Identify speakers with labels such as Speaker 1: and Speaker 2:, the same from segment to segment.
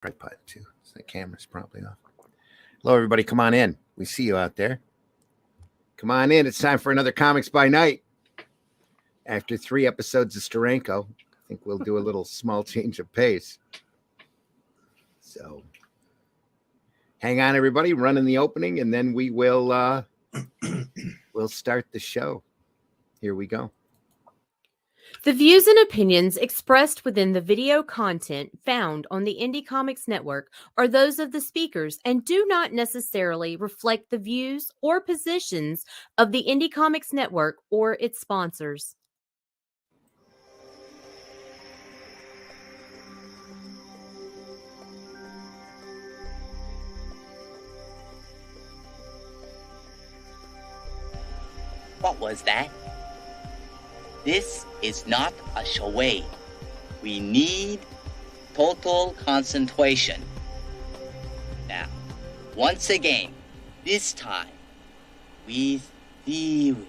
Speaker 1: tripod too. So the camera's probably off. Hello, everybody. Come on in. We see you out there. Come on in. It's time for another Comics by Night. After 3 episodes of Steranko, I think we'll do a little small change of pace. So hang on, everybody. Running the opening, and then we will we'll start the show. Here we go.
Speaker 2: The views and opinions expressed within the video content found on the Indie Comics Network are those of the speakers and do not necessarily reflect the views or positions of the Indie Comics Network or its sponsors.
Speaker 3: What was that? This is not a charade. We need total concentration. Now, once again, this time, with theory.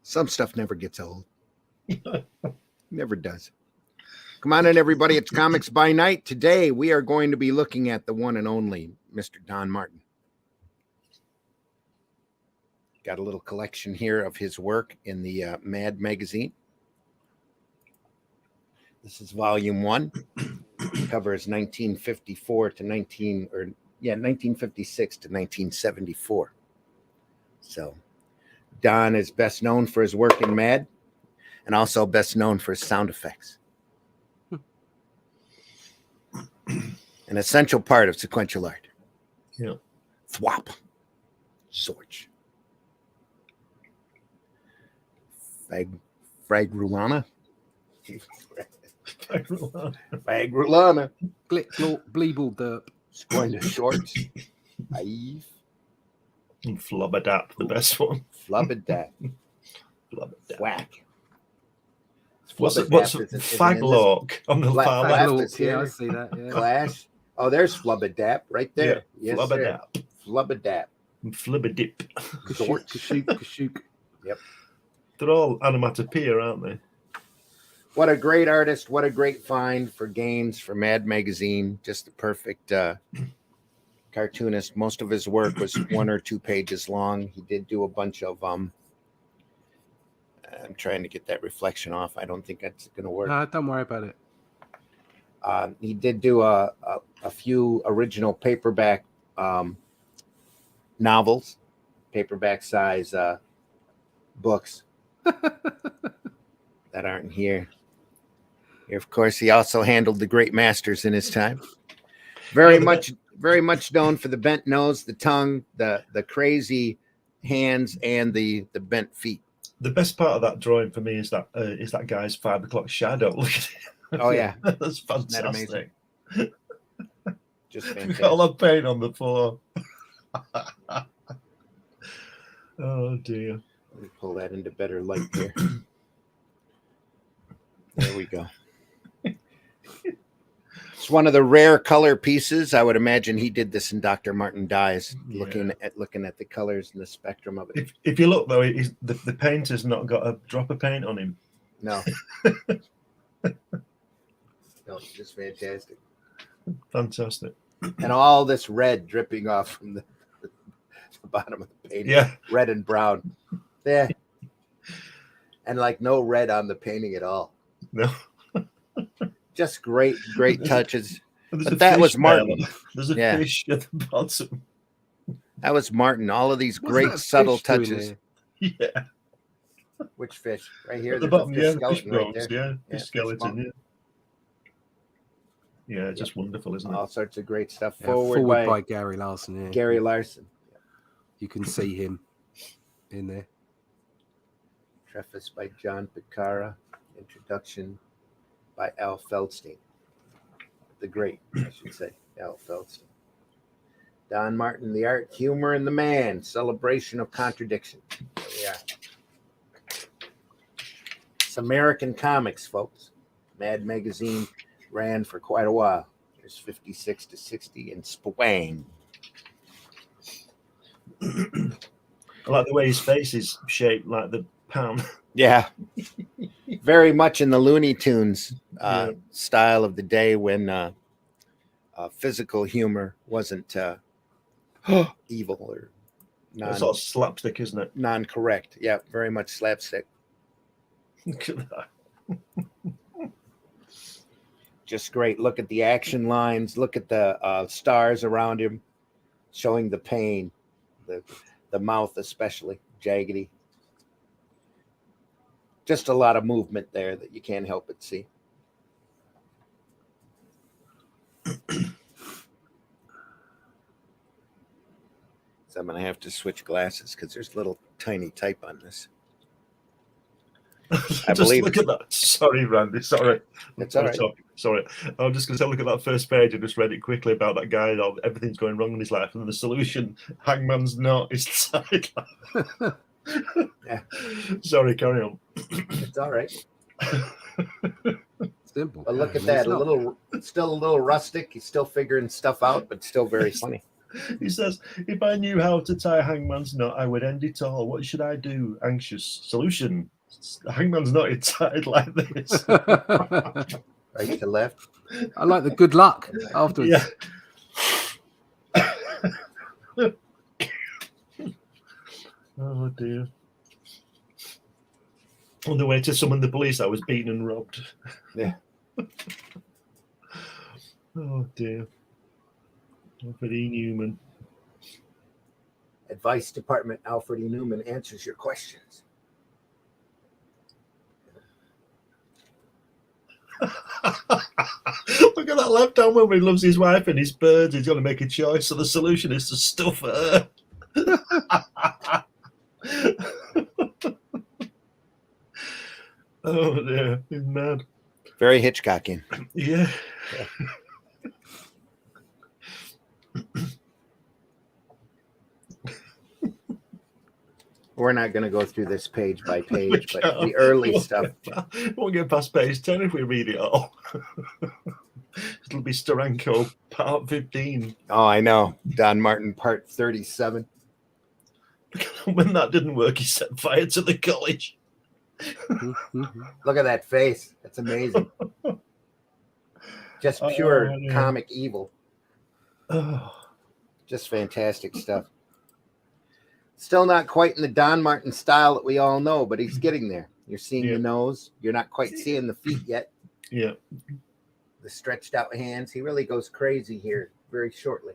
Speaker 1: Some stuff never gets old. Never does. Come on in, everybody. It's Comics by Night. Today, we are going to be looking at the one and only Mr. Don Martin. Got a little collection here of his work in the Mad magazine. This is volume 1. The cover is 1954 to 1956 to 1974. So Don is best known for his work in Mad and also best known for his sound effects. An essential part of sequential art.
Speaker 4: Yeah.
Speaker 1: Thwop. Sorch. Fragrulana. Fragrulana.
Speaker 5: Glick, glorp, bleeble, derp.
Speaker 1: Squander shorts. Naive.
Speaker 4: And Flap-a-dap, the best one.
Speaker 1: Flap-a-dap.
Speaker 4: Flap-a-dap.
Speaker 1: Whack.
Speaker 4: What's
Speaker 1: Flap-a-dap
Speaker 4: Faglock on the farm?
Speaker 5: Flap-a-dap, yeah, I see that. Yeah.
Speaker 1: Clash. Oh, there's Flap-a-dap right there.
Speaker 4: Yeah,
Speaker 1: Yes,
Speaker 4: Flap-a-dap.
Speaker 1: Flap-a-dap.
Speaker 4: And Flip-a-dip.
Speaker 5: Kashook.
Speaker 1: Yep.
Speaker 4: They're all onomatopoeia, aren't they?
Speaker 1: What a great artist. What a great find for Gaines, for Mad Magazine. Just the perfect cartoonist. Most of his work was 1 or 2 pages long. He did do a bunch of I'm trying to get that reflection off. I don't think that's going to work.
Speaker 5: Don't worry about it.
Speaker 1: He did do a few original paperback novels, paperback size books that aren't here. Of course, he also handled the great masters in his time. Very much known for the bent nose, the tongue, the crazy hands, and the bent feet.
Speaker 4: The best part of that drawing for me is that guy's 5 o'clock shadow. Look at it.
Speaker 1: Oh yeah,
Speaker 4: that's fantastic.
Speaker 1: Just fantastic.
Speaker 4: Got all that paint on the floor. Oh dear.
Speaker 1: Let me pull that into better light here. There we go. It's one of the rare color pieces. I would imagine he did this in Dr. Martin Dies, looking at the colors and the spectrum of it.
Speaker 4: If you look though, the painter's not got a drop of paint on him.
Speaker 1: No. No, just fantastic.
Speaker 4: Fantastic.
Speaker 1: And all this red dripping off from the bottom of the painting.
Speaker 4: Yeah.
Speaker 1: Red and brown. Yeah. And like no red on the painting at all.
Speaker 4: No.
Speaker 1: Just great touches.
Speaker 4: But
Speaker 1: that was Martin.
Speaker 4: There's a fish at the bottom.
Speaker 1: That was Martin. All of these great subtle touches.
Speaker 4: Yeah.
Speaker 1: Which fish? Right here.
Speaker 4: At the bottom,
Speaker 1: fish
Speaker 4: fish bones,
Speaker 1: right
Speaker 4: yeah. Fish skeleton, yeah. Just wonderful, isn't it?
Speaker 1: All sorts of great stuff.
Speaker 5: Yeah,
Speaker 1: Forward
Speaker 5: by Gary Larson. Yeah.
Speaker 1: Gary Larson.
Speaker 5: You can see him in there.
Speaker 1: Preface by John Picara. Introduction by Al Feldstein. The great, I should say, Al Feldstein. Don Martin, the art, humor, and the man. Celebration of contradiction. There we are. It's American comics, folks. Mad Magazine ran for quite a while. There's 56 to 60 and Spwang.
Speaker 4: I like the way his face is shaped like the Pam.
Speaker 1: Yeah. Very much in the Looney Tunes
Speaker 4: Yeah.
Speaker 1: style of the day when physical humor wasn't evil or
Speaker 4: It's sort of slapstick, isn't it?
Speaker 1: non-correct. Yeah, very much slapstick.
Speaker 4: Look at that.
Speaker 1: Just great. Look at the action lines. Look at the stars around him, showing the pain, the mouth especially jaggedy. Just a lot of movement there that you can't help but see. So I'm gonna have to switch glasses because there's little tiny type on this. I believe
Speaker 4: look at that. Sorry, Randy. Sorry.
Speaker 1: It's all right.
Speaker 4: Sorry. I'm just going to say, look at that first page. I just read it quickly about that guy. Everything's going wrong in his life, and the solution: hangman's knot is tied.
Speaker 1: Yeah.
Speaker 4: Sorry, carry on.
Speaker 1: It's all right.
Speaker 5: Simple.
Speaker 1: But look at
Speaker 5: It's
Speaker 1: that.
Speaker 5: not-
Speaker 1: Still a little rustic. He's still figuring stuff out, but still very funny.
Speaker 4: He says, if I knew how to tie a hangman's knot, I would end it all. What should I do? Anxious. Solution: hangman's knot is tied like this.
Speaker 1: Right to left.
Speaker 5: I like the good luck afterwards.
Speaker 4: Yeah. Oh dear. On the way to summon the police, I was beaten and robbed.
Speaker 1: Yeah.
Speaker 4: Oh dear. Alfred E. Newman.
Speaker 1: Advice Department Alfred E. Newman answers your questions.
Speaker 4: Look at that left hand when he loves his wife and his birds. He's got to make a choice. So the solution is to stuff her. Oh dear, he's mad.
Speaker 1: Very Hitchcockian.
Speaker 4: Yeah.
Speaker 1: We're not going to go through this page by page, but the early stuff.
Speaker 4: Won't get past page 10 if we read it all. It'll be Steranko part 15.
Speaker 1: Oh, I know. Don Martin part 37.
Speaker 4: When that didn't work, he set fire to the college.
Speaker 1: Look at that face. That's amazing. Just pure
Speaker 4: yeah.
Speaker 1: comic evil.
Speaker 4: Oh.
Speaker 1: Just fantastic stuff. Still not quite in the Don Martin style that we all know, but he's getting there. You're seeing the nose. You're not quite seeing the feet yet.
Speaker 4: Yeah.
Speaker 1: The stretched out hands. He really goes crazy here very shortly.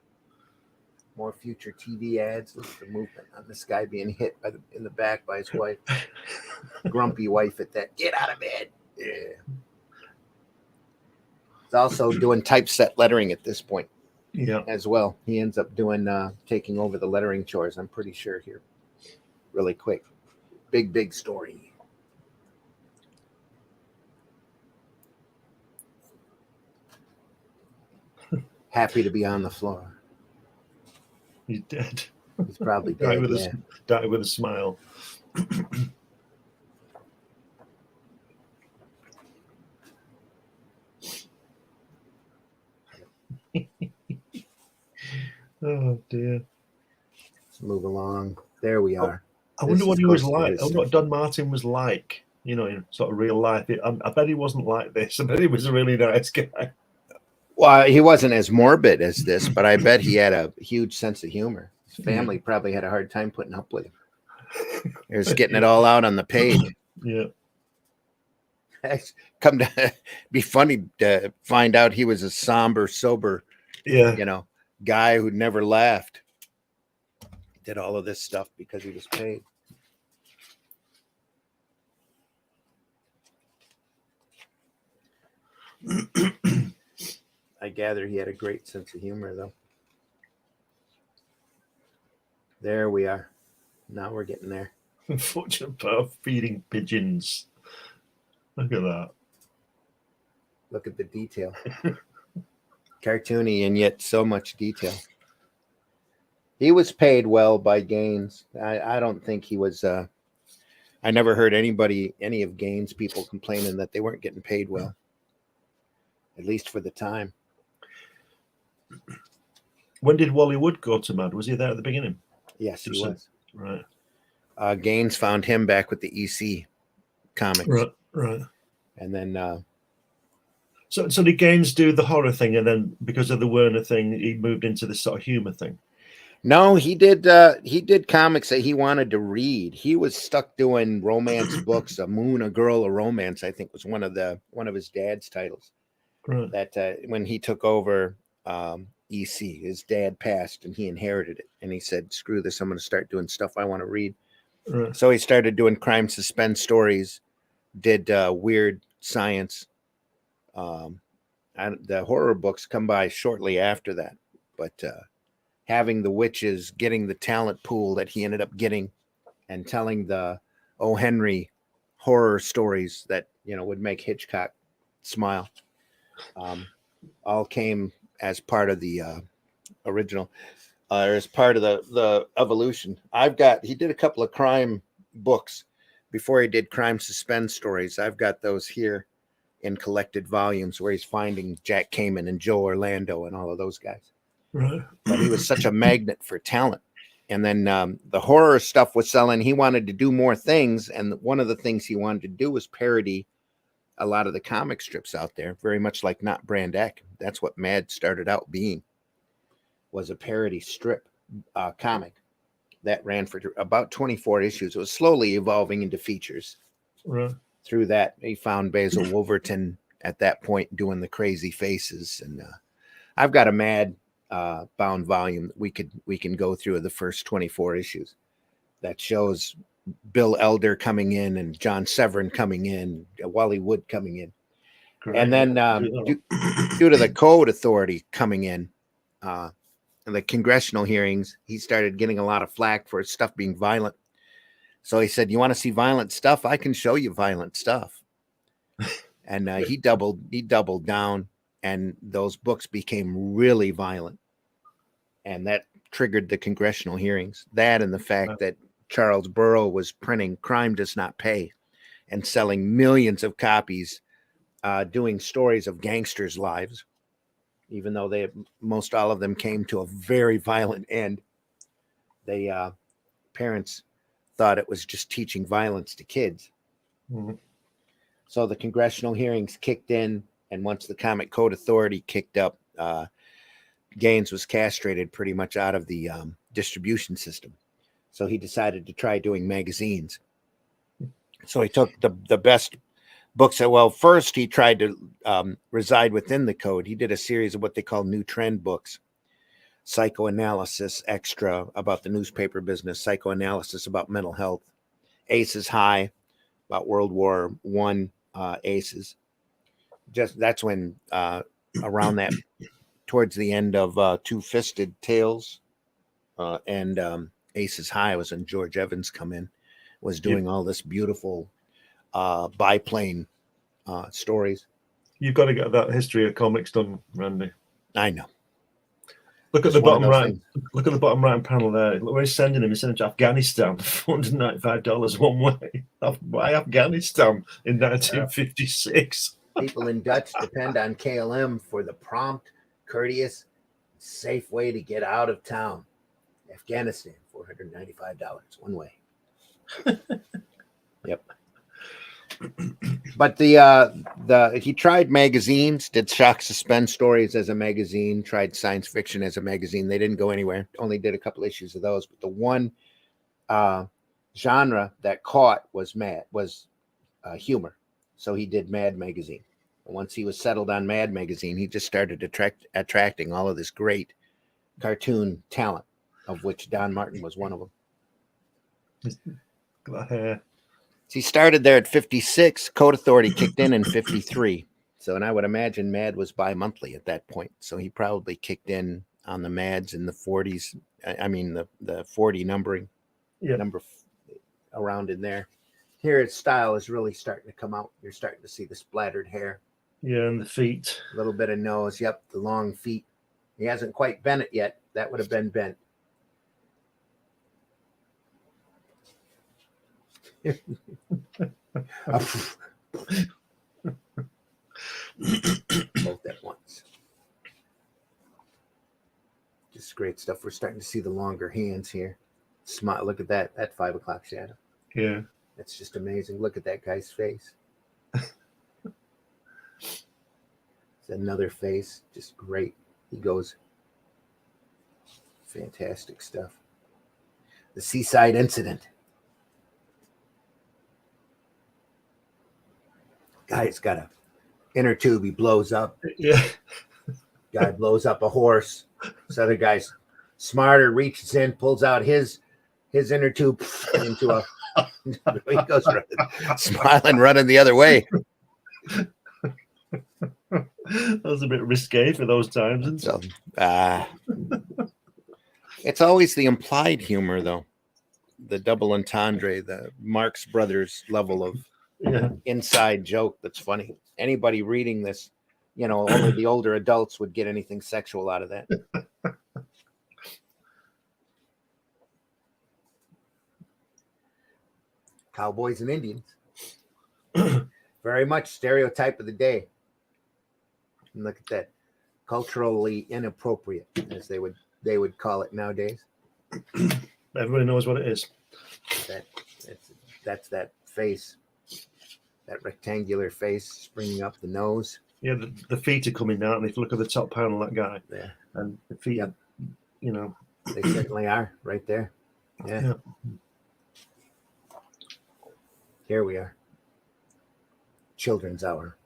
Speaker 1: More future TV ads. Look at the movement on this guy being hit in the back by his wife. Grumpy wife at that. Get out of bed. Yeah. He's also doing typeset lettering at this point.
Speaker 4: Yeah.
Speaker 1: As well. He ends up doing taking over the lettering chores, I'm pretty sure, here. Really quick. Big story. Happy to be on the floor.
Speaker 4: He's dead.
Speaker 1: He's probably
Speaker 4: Died
Speaker 1: dead.
Speaker 4: with a smile. Oh dear.
Speaker 1: Let's move along. There we are.
Speaker 4: I wonder what he was like. I
Speaker 1: I
Speaker 4: wonder what Don Martin was like, you know, in sort of real life. I bet he wasn't like this. I bet he was a really nice guy.
Speaker 1: Well, he wasn't as morbid as this, but I bet he had a huge sense of humor. His family probably had a hard time putting up with him. He was getting it all out on the page.
Speaker 4: Yeah.
Speaker 1: Come to be funny to find out he was a somber, sober, guy who never laughed. Did all of this stuff because he was paid. I gather he had a great sense of humor, though. There we are. Now we're getting there.
Speaker 4: Unfortunate part feeding pigeons. Look at that.
Speaker 1: Look at the detail. Cartoony and yet so much detail. He was paid well by Gaines. I don't think he was. I never heard any of Gaines' people complaining that they weren't getting paid well, at least for the time.
Speaker 4: When did Wally Wood go to Mad? Was he there at the beginning?
Speaker 1: Yes, he was.
Speaker 4: Right.
Speaker 1: Gaines found him back with the EC comics.
Speaker 4: Right.
Speaker 1: And then
Speaker 4: So did Gaines do the horror thing, and then because of the Werner thing, he moved into this sort of humor thing?
Speaker 1: no, he did comics that he wanted to read. He was stuck doing romance books. A Moon, a Girl, a Romance, I think was one of his dad's titles.
Speaker 4: Right.
Speaker 1: That when he took over EC, his dad passed and he inherited it. And he said, screw this, I'm going to start doing stuff I want to read.
Speaker 4: Right.
Speaker 1: So he started doing crime suspense stories, did weird science. And the horror books come by shortly after that. But having the witches, getting the talent pool that he ended up getting, and telling the O. Henry horror stories that, would make Hitchcock smile, all came as part of the original, or as part of the evolution. He did a couple of crime books before he did crime suspense stories. I've got those here in collected volumes where he's finding Jack Kamen and Joe Orlando and all of those guys.
Speaker 4: Right.
Speaker 1: But he was such a magnet for talent. And then the horror stuff was selling. He wanted to do more things. And one of the things he wanted to do was parody a lot of the comic strips out there, very much like Not Brand Echh. That's what Mad started out being, was a parody strip comic that ran for about 24 issues. It was slowly evolving into features.
Speaker 4: Right.
Speaker 1: Through that, he found Basil Wolverton at that point doing the crazy faces. And I've got a Mad bound volume that we can go through the first 24 issues that shows Bill Elder coming in and John Severin coming in, Wally Wood coming in.
Speaker 4: Great.
Speaker 1: And then due to the Code Authority coming in, and the congressional hearings, he started getting a lot of flack for his stuff being violent. So he said, you want to see violent stuff? I can show you violent stuff. And he doubled down, and those books became really violent. And that triggered the congressional hearings. That and the fact that Charles Burrow was printing Crime Does Not Pay and selling millions of copies, doing stories of gangsters' lives, even though most all of them came to a very violent end. They parents thought it was just teaching violence to kids.
Speaker 4: Mm-hmm.
Speaker 1: So the congressional hearings kicked in, and once the Comic Code Authority kicked up, Gaines was castrated pretty much out of the distribution system. So he decided to try doing magazines. So he took the best books. First he tried to reside within the code. He did a series of what they call new trend books. Psychoanalysis extra about the newspaper business, psychoanalysis about mental health, Aces High about World War I aces. Just that's when around that towards the end of Two-Fisted Tales and Aces High was when George Evans was doing all this beautiful biplane stories.
Speaker 4: You've got to get that history of comics done, Randy.
Speaker 1: I know.
Speaker 4: Look at
Speaker 1: It's
Speaker 4: the
Speaker 1: one of
Speaker 4: bottom
Speaker 1: those
Speaker 4: right.
Speaker 1: things.
Speaker 4: Look at the bottom right panel there. Look where he's sending him. He's sending him to Afghanistan for $495 one way. Why Afghanistan in 1956?
Speaker 1: People in Dutch depend on KLM for the prompt, courteous, safe way to get out of town. Afghanistan, $495 one way. Yep. But he tried magazines, did shock suspense stories as a magazine, tried science fiction as a magazine. They didn't go anywhere. Only did a couple issues of those. But the one genre that caught was humor. So he did Mad magazine. And once he was settled on Mad magazine, he just started attracting all of this great cartoon talent, of which Don Martin was one of them.
Speaker 4: Look at that hair.
Speaker 1: He started there at 56. Code Authority kicked in 53. So, and I would imagine Mad was bi-monthly at that point. So he probably kicked in on the Mads in the 40s. I mean, the 40 numbering, number around in there. Here, its style is really starting to come out. You're starting to see the splattered hair.
Speaker 4: Yeah, and the feet.
Speaker 1: A little bit of nose. Yep, the long feet. He hasn't quite bent it yet. That would have been bent. Both at once. Just great stuff. We're starting to see the longer hands here. Smile. Look at that 5 o'clock shadow.
Speaker 4: Yeah.
Speaker 1: It's just amazing. Look at that guy's face. It's another face. Just great. He goes. Fantastic stuff. The Seaside Incident. Guy's got a inner tube. He blows up.
Speaker 4: Yeah.
Speaker 1: Guy blows up a horse. This other guy's smarter, reaches in, pulls out his inner tube into a. He goes smiling, running the other way.
Speaker 4: That was a bit risque for those times, isn't
Speaker 1: So,
Speaker 4: it?
Speaker 1: it's always the implied humor, though. The double entendre, the Marx Brothers level of inside joke that's funny. Anybody reading this, only the older adults would get anything sexual out of that. Cowboys and Indians. Very much stereotype of the day. And look at that. Culturally inappropriate, as they would call it nowadays.
Speaker 4: Everybody knows what it is.
Speaker 1: That's that face. That rectangular face springing up the nose.
Speaker 4: Yeah, the feet are coming down. If you look at the top panel, that guy.
Speaker 1: Yeah.
Speaker 4: And the feet,
Speaker 1: They certainly are right there. Yeah. Here we are. Children's Hour.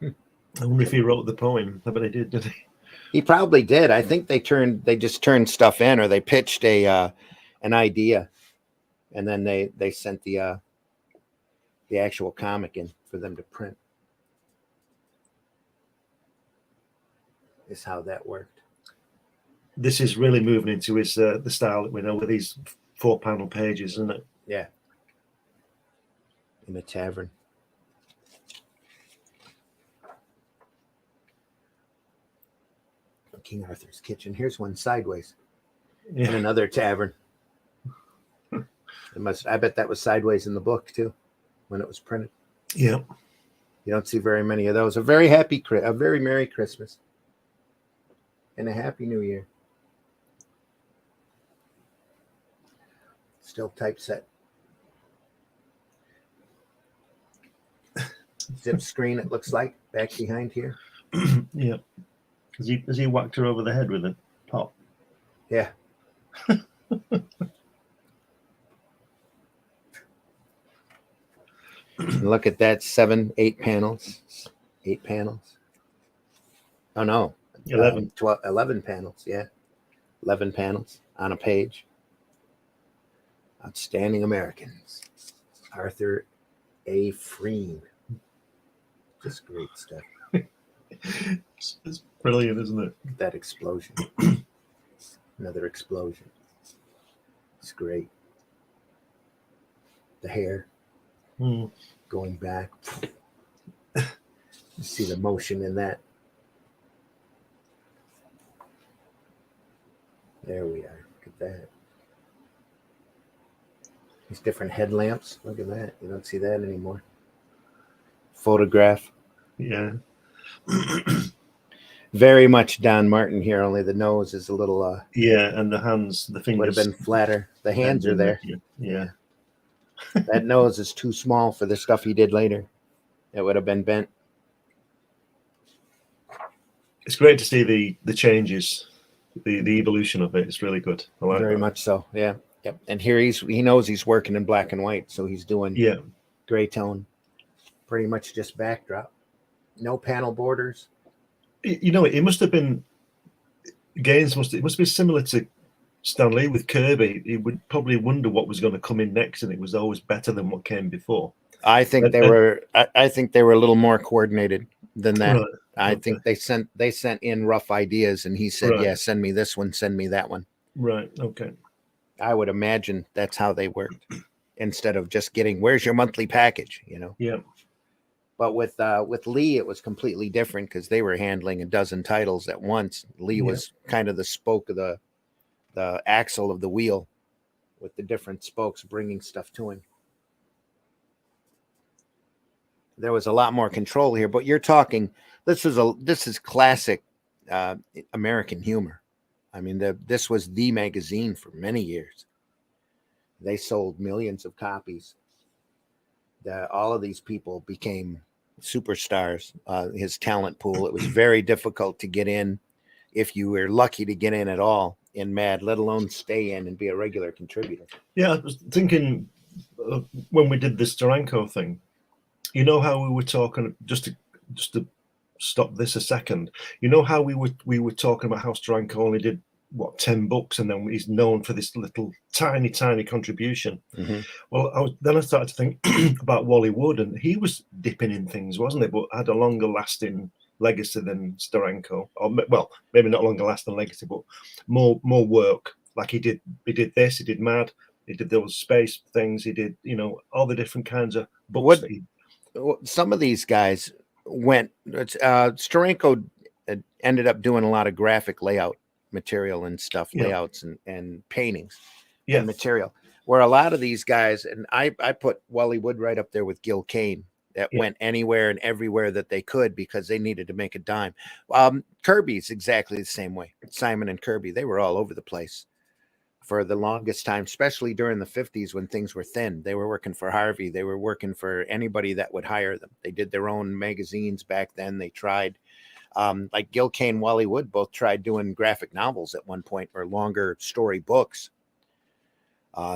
Speaker 4: I wonder if he wrote the poem. I bet he did he?
Speaker 1: He probably did. I think they just turned stuff in, or they pitched an idea, and then they sent the actual comic in for them to print. Is how that worked.
Speaker 4: This is really moving into his the style that we know with these 4-panel pages, isn't it?
Speaker 1: Yeah. In a tavern. King Arthur's Kitchen. Here's one sideways. In another tavern. I bet that was sideways in the book too, when it was printed.
Speaker 4: Yeah.
Speaker 1: You don't see very many of those. A very Merry Christmas. And a Happy New Year. Still typeset. Zip screen, it looks like, back behind here.
Speaker 4: Yeah. Has he whacked her over the head with a pop?
Speaker 1: Yeah. Look at that, 8 panels. 8 panels. Oh, no.
Speaker 4: 11.
Speaker 1: 11 panels, yeah. 11 panels on a page. Outstanding Americans. Arthur A. Freem. Just great stuff.
Speaker 4: It's brilliant, isn't it?
Speaker 1: That explosion. Another explosion. It's great. The hair going back. You see the motion in that. There we are. Look at that. These different headlamps. Look at that. You don't see that anymore. Photograph.
Speaker 4: Yeah.
Speaker 1: Very much Don Martin here, only the nose is a little
Speaker 4: and the hands, the fingers
Speaker 1: would have been flatter. The hands are there.
Speaker 4: Yeah.
Speaker 1: That nose is too small for the stuff he did later. It would have been bent.
Speaker 4: It's great to see the changes, the evolution of it. It's really good. I like
Speaker 1: Very
Speaker 4: that.
Speaker 1: much so. Yeah. Yep. And here he knows he's working in black and white, so he's doing gray tone. Pretty much just backdrop. No panel borders.
Speaker 4: It must have been Gaines it must be similar to Stan Lee with Kirby. He would probably wonder what was going to come in next, and it was always better than what came before.
Speaker 1: I think they were a little more coordinated than that.
Speaker 4: Right.
Speaker 1: I think they sent in rough ideas, and he said, "Yeah, send me this one, send me that one."
Speaker 4: Right. Okay.
Speaker 1: I would imagine that's how they worked, instead of just getting, "Where's your monthly package?"
Speaker 4: Yeah.
Speaker 1: But with Lee, it was completely different because they were handling a dozen titles at once. Lee was kind of the spoke of the axle of the wheel, with the different spokes bringing stuff to him. There was a lot more control here, but you're talking. This is classic American humor. I mean, this was the magazine for many years. They sold millions of copies. All of these people became superstars. His talent pool, it was very difficult to get in if you were lucky to get in at all in Mad, let alone stay in and be a regular contributor.
Speaker 4: Yeah, I was thinking when we did this Steranko thing, you know how we were talking, just to stop this a second, you know how we were talking about how Steranko only did what 10 books, and then he's known for this little tiny contribution.
Speaker 1: Mm-hmm.
Speaker 4: Well, then I started to think about Wally Wood, and he was dipping in things, wasn't he? But had a longer lasting legacy than Steranko, or well, maybe not longer lasting legacy, but more work. Like he did this, he did Mad, he did those space things, he did, you know, all the different kinds of books.
Speaker 1: Some of these guys went. Steranko ended up doing a lot of graphic layout material and stuff, layouts and paintings and material. Where a lot of these guys, and I put Wally Wood right up there with Gil Kane, that went anywhere and everywhere that they could because they needed to make a dime. Kirby's exactly the same way. Simon and Kirby, they were all over the place for the longest time, especially during the 50s when things were thin. They were working for Harvey. They were working for anybody that would hire them. They did their own magazines back then. They tried, like Gil Kane, Wally Wood both tried doing graphic novels at one point, or longer story books.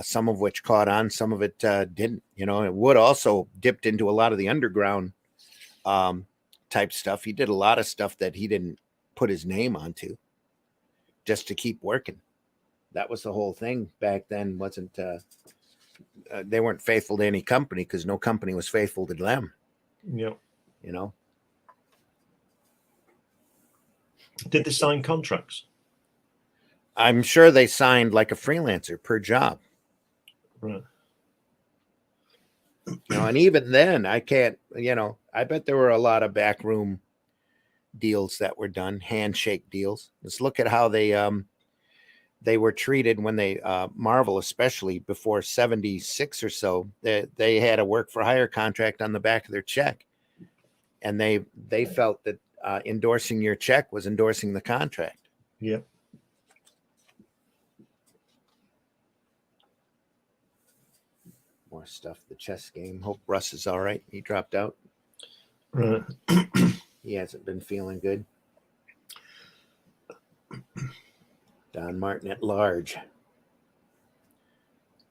Speaker 1: Some of which caught on, some of it didn't. You know, and Wood also dipped into a lot of the underground type stuff. He did a lot of stuff that he didn't put his name onto, just to keep working. That was the whole thing back then. Wasn't they weren't faithful to any company because no company was faithful to them.
Speaker 4: Yeah,
Speaker 1: you know.
Speaker 4: Did they sign contracts?
Speaker 1: I'm sure they signed like a freelancer per job.
Speaker 4: Right.
Speaker 1: You know, and even then, I can't. You know, I bet there were a lot of backroom deals that were done, handshake deals. Let's look at how they were treated when they Marvel, especially before 76 or so. They had a work for hire contract on the back of their check, and they felt that endorsing your check was endorsing the contract.
Speaker 4: Yep.
Speaker 1: More stuff. The chess game. Hope Russ is all right. He dropped out.
Speaker 4: Right.
Speaker 1: He hasn't been feeling good. Don Martin at large.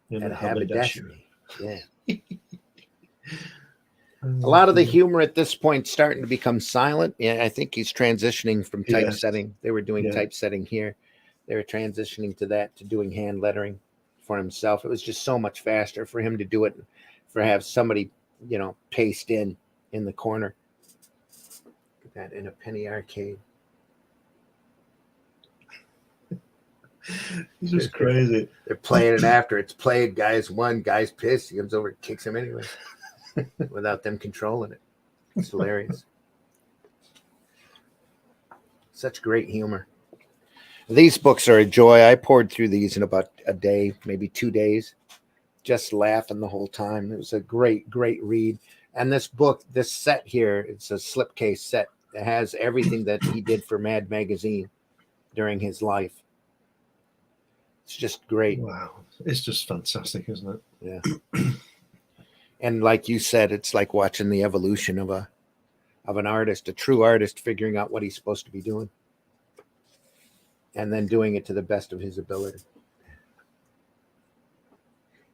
Speaker 4: Yeah,
Speaker 1: At haberdashery. Yeah.
Speaker 4: A
Speaker 1: A lot of the humor at this point starting to become silent. Yeah, I think he's transitioning from typesetting. They were doing typesetting here. They were transitioning to that, to doing hand lettering for himself. It was just so much faster for him to do it, for have somebody, you know, paste in the corner. Look at that in a penny arcade.
Speaker 4: It's just crazy.
Speaker 1: They're playing it after it's played. Guys won. Guy's pissed. He comes over and kicks him anyway without them controlling it. It's hilarious. Such great humor. These books are a joy. I poured through these in about a day, maybe 2 days, just laughing the whole time. It was a great read. And this book, this set here, it's a slipcase set. It has everything that he did for Mad Magazine during his life. It's just great.
Speaker 4: Wow. It's just fantastic, isn't it?
Speaker 1: Yeah. And like you said, it's like watching the evolution of an artist, a true artist, figuring out what he's supposed to be doing. And then doing it to the best of his ability.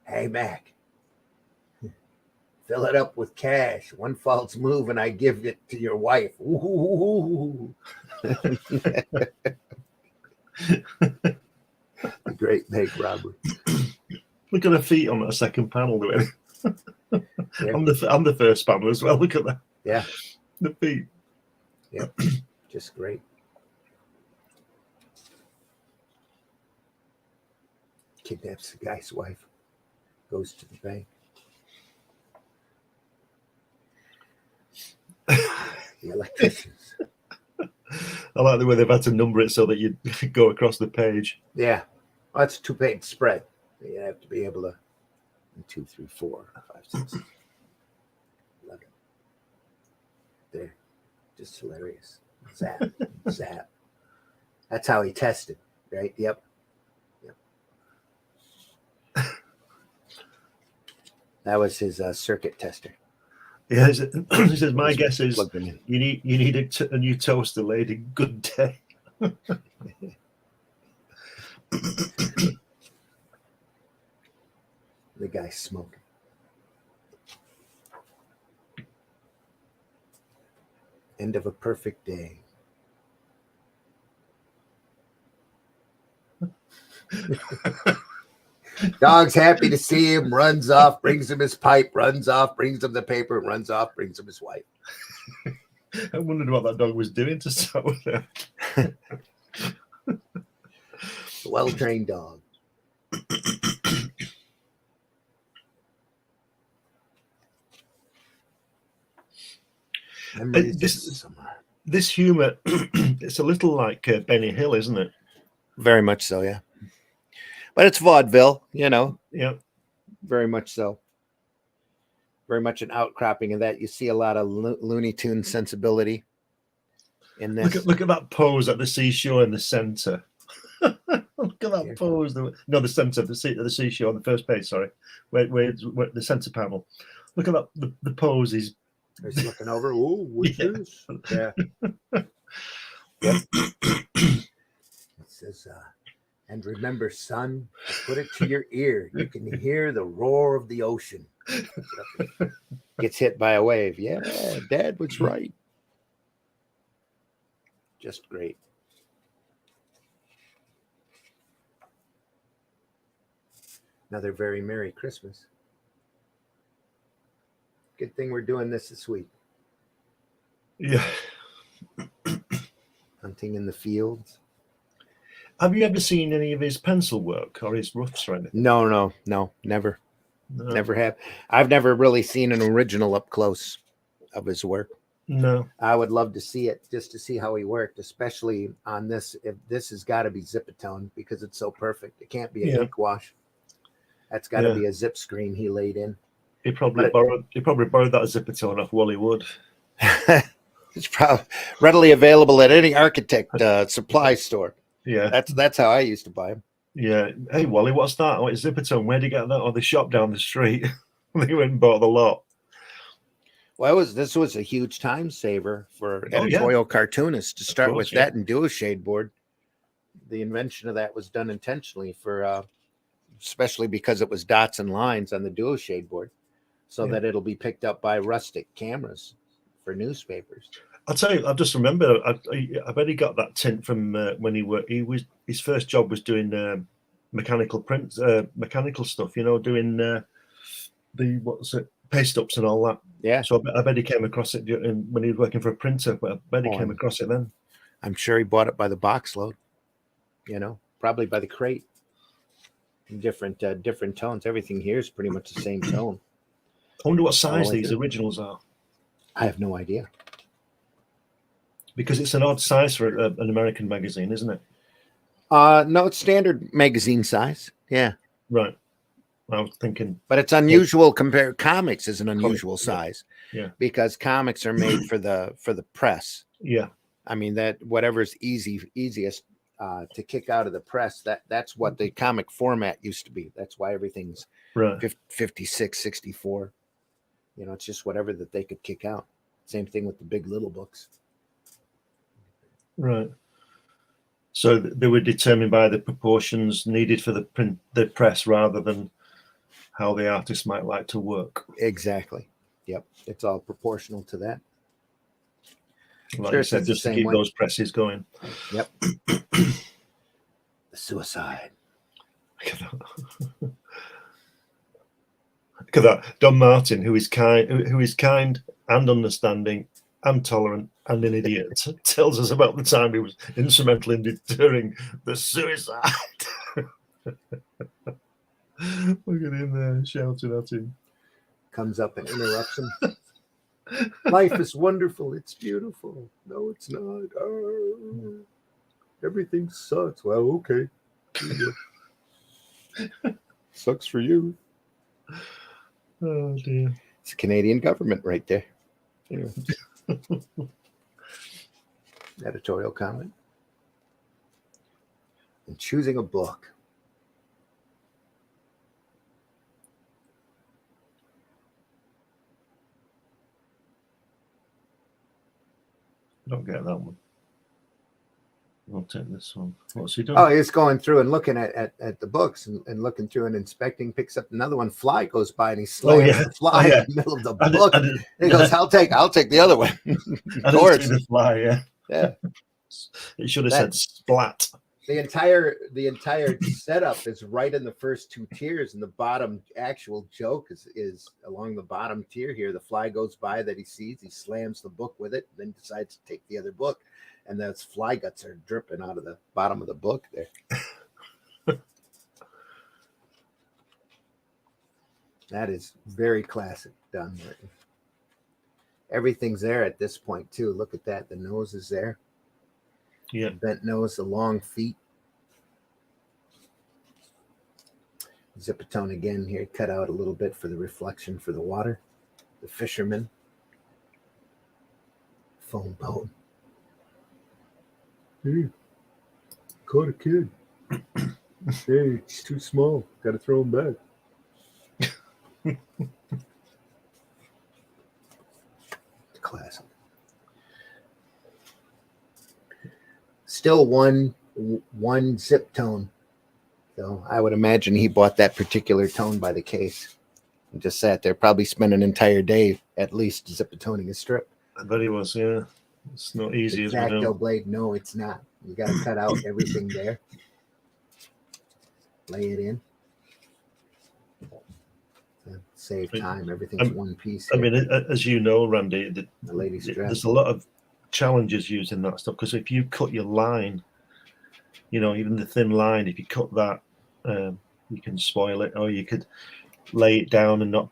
Speaker 1: Hey, Mac, fill it up with cash. One false move and I give it to your wife. Ooh. The great bank robbery.
Speaker 4: Look at the feet on that second panel.
Speaker 1: Yeah.
Speaker 4: I'm the first panel as well. Look at that.
Speaker 1: Yeah.
Speaker 4: The feet.
Speaker 1: Yeah. Just great. Kidnaps the guy's wife. Goes to the bank. The electricians.
Speaker 4: I like the way they've had to number it so that you go across the page.
Speaker 1: Yeah. Well, it's a 2-page spread. You have to be able to 2, 3, 4, 5, 6, 11. There. Just hilarious. Zap. Zap. That's how he tested. Right? Yep. That was his circuit tester.
Speaker 4: Yeah, he says, my
Speaker 1: Just
Speaker 4: guess is
Speaker 1: plugged them in.
Speaker 4: you need a new toaster, lady. Good day.
Speaker 1: The guy's smoking. End of a perfect day. Dog's happy to see him, runs off, brings him his pipe, runs off, brings him the paper, runs off, brings him his wife.
Speaker 4: I wondered what that dog was doing to start with that.
Speaker 1: Well-trained dog.
Speaker 4: This humor, it's a little like Benny Hill, isn't it?
Speaker 1: Very much so, yeah. But it's vaudeville, you know.
Speaker 4: Yeah.
Speaker 1: Very much so. Very much an outcropping of that. You see a lot of Looney Tunes sensibility in this.
Speaker 4: Look at that pose at the seashore in the center. Look at that pose. No, the center of the seashore on the first page. Sorry, where the center panel. Look at that. The pose is.
Speaker 1: He's looking over. Oh, what's this? Yeah. Yep. It says, and remember, son, put it to your ear. You can hear the roar of the ocean. Gets hit by a wave. Yeah, Dad was right. Just great. Another very Merry Christmas. Good thing we're doing this week.
Speaker 4: Yeah.
Speaker 1: Hunting in the fields.
Speaker 4: Have you ever seen any of his pencil work or his roughs or anything?
Speaker 1: No, never. No. Never have. I've never really seen an original up close of his work.
Speaker 4: No.
Speaker 1: I would love to see it just to see how he worked, especially on this. If this has got to be Zipatone because it's so perfect. It can't be an ink wash. That's got to be a zip screen he laid in.
Speaker 4: He probably borrowed that Zipatone off Wally Wood.
Speaker 1: It's probably readily available at any architect supply store.
Speaker 4: Yeah,
Speaker 1: that's how I used to buy them.
Speaker 4: Yeah. Hey Wally, what's that? Oh, it's Zipatone. Where'd you get that? Oh, the shop down the street. They went and bought the lot.
Speaker 1: Well, this was a huge time saver for editorial cartoonists to start with that and do a shade board. The invention of that was done intentionally for, especially because it was dots and lines on the duo shade board, so that it'll be picked up by rustic cameras for newspapers.
Speaker 4: I'll tell you, I just remember. I bet he got that tint from when his first job was doing mechanical print, mechanical stuff. You know, doing paste ups and all that.
Speaker 1: Yeah.
Speaker 4: So I bet he came across it when he was working for a printer. But I bet he came across it then.
Speaker 1: I'm sure he bought it by the box load. You know, probably by the crate. In different tones. Everything here is pretty much the same tone.
Speaker 4: I wonder what size these originals are.
Speaker 1: I have no idea.
Speaker 4: Because it's an odd size for an American magazine, isn't it?
Speaker 1: No, it's standard magazine size. Yeah.
Speaker 4: Right. I was thinking.
Speaker 1: But it's unusual compared. Comics is an unusual size.
Speaker 4: Yeah.
Speaker 1: Because comics are made for the press.
Speaker 4: Yeah.
Speaker 1: I mean, that whatever's easiest to kick out of the press, that's what the comic format used to be. That's why everything's 56, 64. You know, it's just whatever that they could kick out. Same thing with the big little books.
Speaker 4: Right. So they were determined by the proportions needed for the press rather than how the artist might like to work.
Speaker 1: Exactly. Yep. It's all proportional to that.
Speaker 4: Like you said, just to keep those presses going.
Speaker 1: Yep. The suicide.
Speaker 4: Look at that. Don Martin, who is kind and understanding and tolerant and an idiot, tells us about the time he was instrumental in deterring the suicide. Look at him there shouting at him.
Speaker 1: Comes up and interrupts him. Life is wonderful. It's beautiful. No, it's not. Oh, everything sucks. Well, okay. Sucks for you.
Speaker 4: Oh, dear.
Speaker 1: It's the Canadian government right there. Anyway. Editorial comment. and choosing a book.
Speaker 4: I don't get that one. I'll take this one. What's he doing?
Speaker 1: Oh, he's going through and looking at the books and looking through and inspecting, picks up another one. Fly goes by and he slams the fly in the middle of the book. And he goes, I'll take the other one.
Speaker 4: Of course. The fly,
Speaker 1: yeah.
Speaker 4: It should have said splat.
Speaker 1: The entire setup is right in the first two tiers, and the bottom actual joke is along the bottom tier here. The fly goes by that he sees, he slams the book with it, then decides to take the other book, and those fly guts are dripping out of the bottom of the book there. That is very classic, Don Martin. Everything's there at this point too. Look at that. The nose is there.
Speaker 4: Yeah.
Speaker 1: Bent nose, the long feet. Zipatone again here, cut out a little bit for the reflection for the water. The fisherman. Fonebone. Hey, caught a kid. Hey, it's too small. Got to throw him back. Classic. Still one zip tone. So I would imagine he bought that particular tone by the case and just sat there, probably spent an entire day at least zip-toning a strip.
Speaker 4: I bet he was, yeah. It's not easy as we know.
Speaker 1: Exacto blade, no, it's not. You got to cut out everything there. Lay it in. Save time. Everything's one piece here.
Speaker 4: I mean, as you know, Randy,
Speaker 1: the lady's dress.
Speaker 4: There's a lot of challenges using that stuff, because if you cut your line, even the thin line, if you cut that, you can spoil it, or you could lay it down and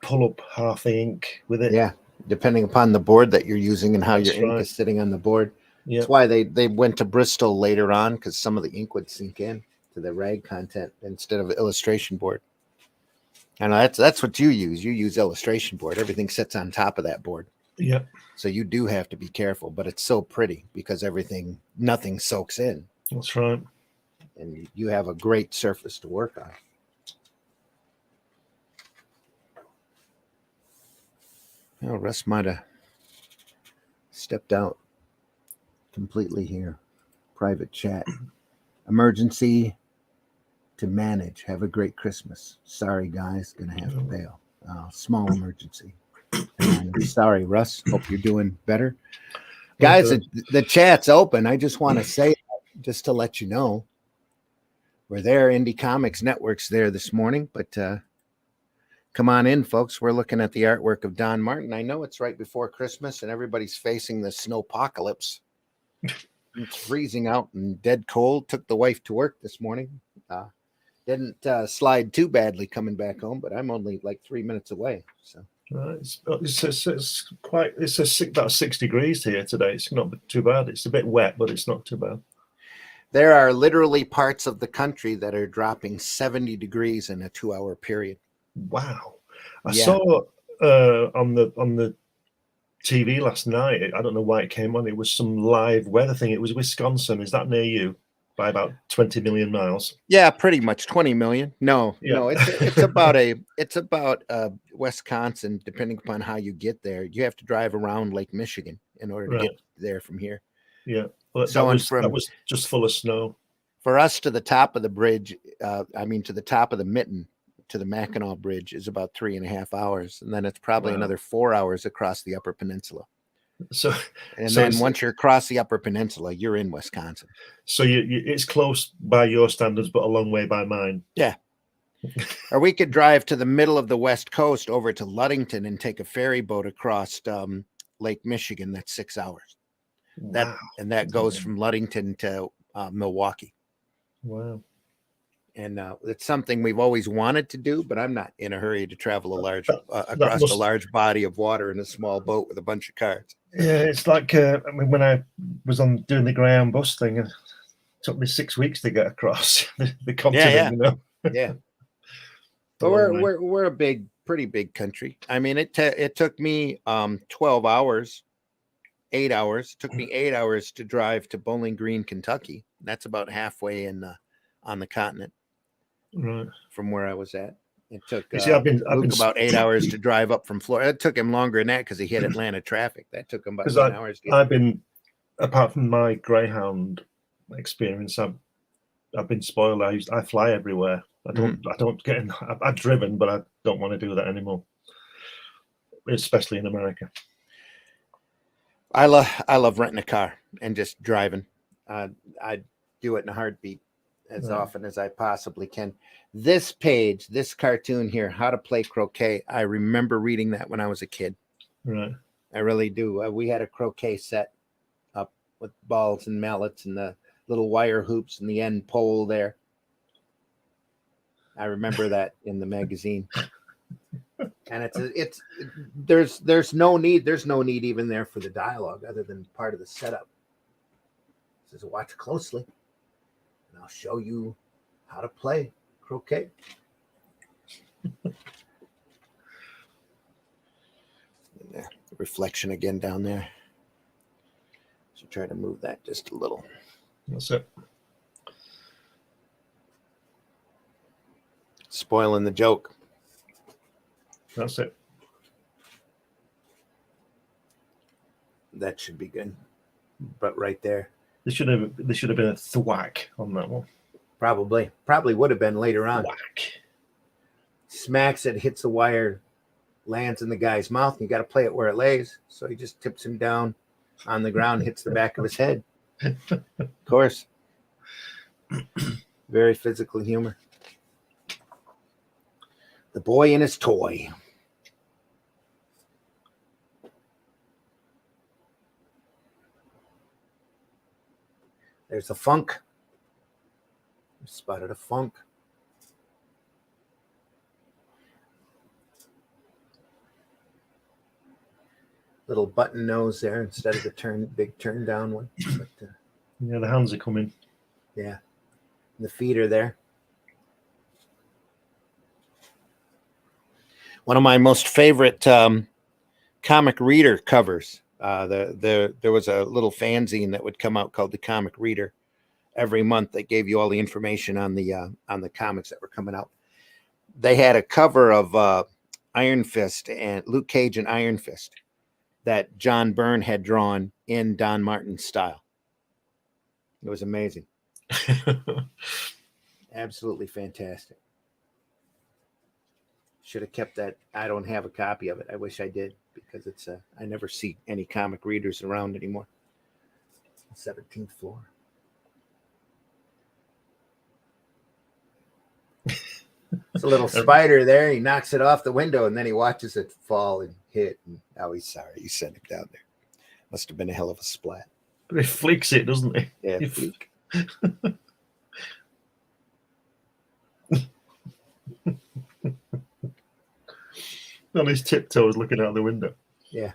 Speaker 4: pull up half the ink with it.
Speaker 1: Yeah, depending upon the board that you're using and how your ink is sitting on the board. Yeah. That's why they went to Bristol later on, because some of the ink would sink in to the rag content instead of illustration board. And that's what you use. You use illustration board. Everything sits on top of that board.
Speaker 4: Yeah.
Speaker 1: So you do have to be careful, but it's so pretty because nothing soaks in.
Speaker 4: That's right.
Speaker 1: And you have a great surface to work on. Well, Russ might have stepped out completely here. Private chat. Emergency to manage. Have a great Christmas. Sorry, guys. Gonna have to bail. Small emergency. Sorry, Russ. Hope you're doing better. Guys, the chat's open. I just want to say, just to let you know, we're there. Indie Comics Network's there this morning, but come on in, folks. We're looking at the artwork of Don Martin. I know it's right before Christmas and everybody's facing the snowpocalypse. It's freezing out and dead cold. Took the wife to work this morning. Didn't slide too badly coming back home, but I'm only like 3 minutes away. So
Speaker 4: it's about 6 degrees here today. It's not too bad. It's a bit wet, but it's not too bad.
Speaker 1: There are literally parts of the country that are dropping 70 degrees in a 2-hour period.
Speaker 4: Wow! I saw on the TV last night. I don't know why it came on. It was some live weather thing. It was Wisconsin. Is that near you? By about 20 million miles.
Speaker 1: Yeah, pretty much 20 million. No, it's about Wisconsin. Depending upon how you get there, you have to drive around Lake Michigan in order to get there from here.
Speaker 4: Yeah, well, that was just full of snow.
Speaker 1: For us to the top of the bridge, to the top of the Mitten, to the Mackinac Bridge is about 3.5 hours, and then it's probably another 4 hours across the Upper Peninsula. Then once you're across the Upper Peninsula, you're in Wisconsin.
Speaker 4: So it's close by your standards, but a long way by mine.
Speaker 1: Yeah. Or we could drive to the middle of the West Coast over to Ludington and take a ferry boat across Lake Michigan. That's 6 hours.
Speaker 4: Wow.
Speaker 1: That goes from Ludington to Milwaukee.
Speaker 4: Wow.
Speaker 1: And it's something we've always wanted to do, but I'm not in a hurry to travel across a large body of water in a small boat with a bunch of cars.
Speaker 4: Yeah, it's like when I was doing the Greyhound bus thing, it took me 6 weeks to get across the continent.
Speaker 1: Yeah. But we're a pretty big country. I mean, it took me 12 hours, 8 hours. It took me 8 hours to drive to Bowling Green, Kentucky. That's about halfway in on the continent
Speaker 4: Right.
Speaker 1: from where I was at. It took
Speaker 4: You see, I've been
Speaker 1: Luke about 8 hours to drive up from Florida. It took him longer than that because he hit Atlanta traffic. That took him about 10 hours. To get
Speaker 4: I've been, apart from my Greyhound experience, I've been spoiled. I fly everywhere. I don't get in. I've driven, but I don't want to do that anymore, especially in America.
Speaker 1: I love renting a car and just driving. I do it in a heartbeat as often as I possibly can. This page, this cartoon here, How to Play Croquet, I remember reading that when I was a kid.
Speaker 4: Right.
Speaker 1: I really do. We had a croquet set up with balls and mallets and the little wire hoops and the end pole there. I remember that in the magazine. And there's no need even there for the dialogue other than part of the setup. It says, watch closely and I'll show you how to play croquet. There, reflection again down there. So try to move that just a little.
Speaker 4: That's it.
Speaker 1: Spoiling the joke.
Speaker 4: That's it.
Speaker 1: That should be good. But right there.
Speaker 4: There should have been a thwack on that one.
Speaker 1: Probably would have been later on.
Speaker 4: Whack.
Speaker 1: Smacks it, hits the wire, lands in the guy's mouth. You got to play it where it lays. So he just tips him down on the ground, hits the back of his head. Of course. Very physical humor. The boy and his toy. There's a funk. Spotted a funk. Little button nose there instead of the big turn down one. But,
Speaker 4: yeah, the hands are coming.
Speaker 1: Yeah. The feet are there. One of my most favorite comic reader covers. There was a little fanzine that would come out called the Comic Reader every month that gave you all the information on the comics that were coming out. They had a cover of Iron Fist and Luke Cage and Iron Fist that John Byrne had drawn in Don Martin's style. It was amazing. Absolutely fantastic. Should have kept that. I don't have a copy of it. I wish I did because it's I never see any comic readers around anymore. 17th floor. It's a little spider there. He knocks it off the window and then he watches it fall and hit. And now he's sorry. He sent it down there. Must have been a hell of a splat.
Speaker 4: But he flicks it, doesn't he?
Speaker 1: Yeah, fleek.
Speaker 4: On his tiptoes looking out the window.
Speaker 1: Yeah.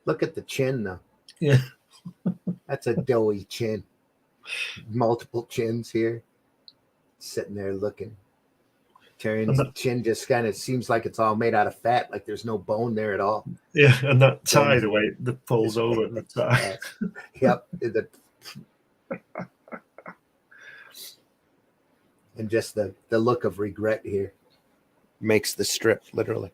Speaker 1: Look at the chin, though.
Speaker 4: Yeah.
Speaker 1: That's a doughy chin. Multiple chins here. Sitting there looking. Tyrion's chin just kind of seems like it's all made out of fat, like there's no bone there at all.
Speaker 4: Yeah, and that tie, the way it falls over the tie.
Speaker 1: Yep. And just the look of regret here makes the strip, literally.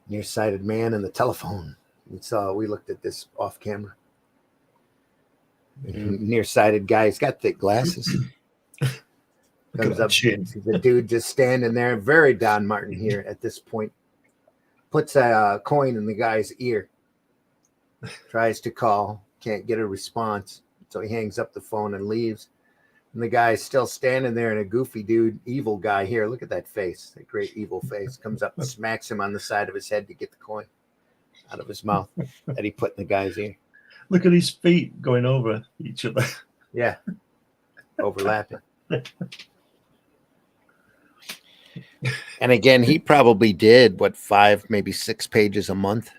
Speaker 1: Nearsighted man and the telephone. We looked at this off camera. Nearsighted guy. He's got thick glasses. Comes up. The dude just standing there. Very Don Martin here at this point. Puts a coin in the guy's ear. Tries to call. Can't get a response. So he hangs up the phone and leaves. And the guy's still standing there, and a goofy dude, evil guy here. Look at that face. That great evil face. Comes up and smacks him on the side of his head to get the coin out of his mouth that he put in the guy's ear.
Speaker 4: Look at his feet going over each other.
Speaker 1: Yeah. Overlapping. And again, he probably did, 5, maybe 6 pages a month.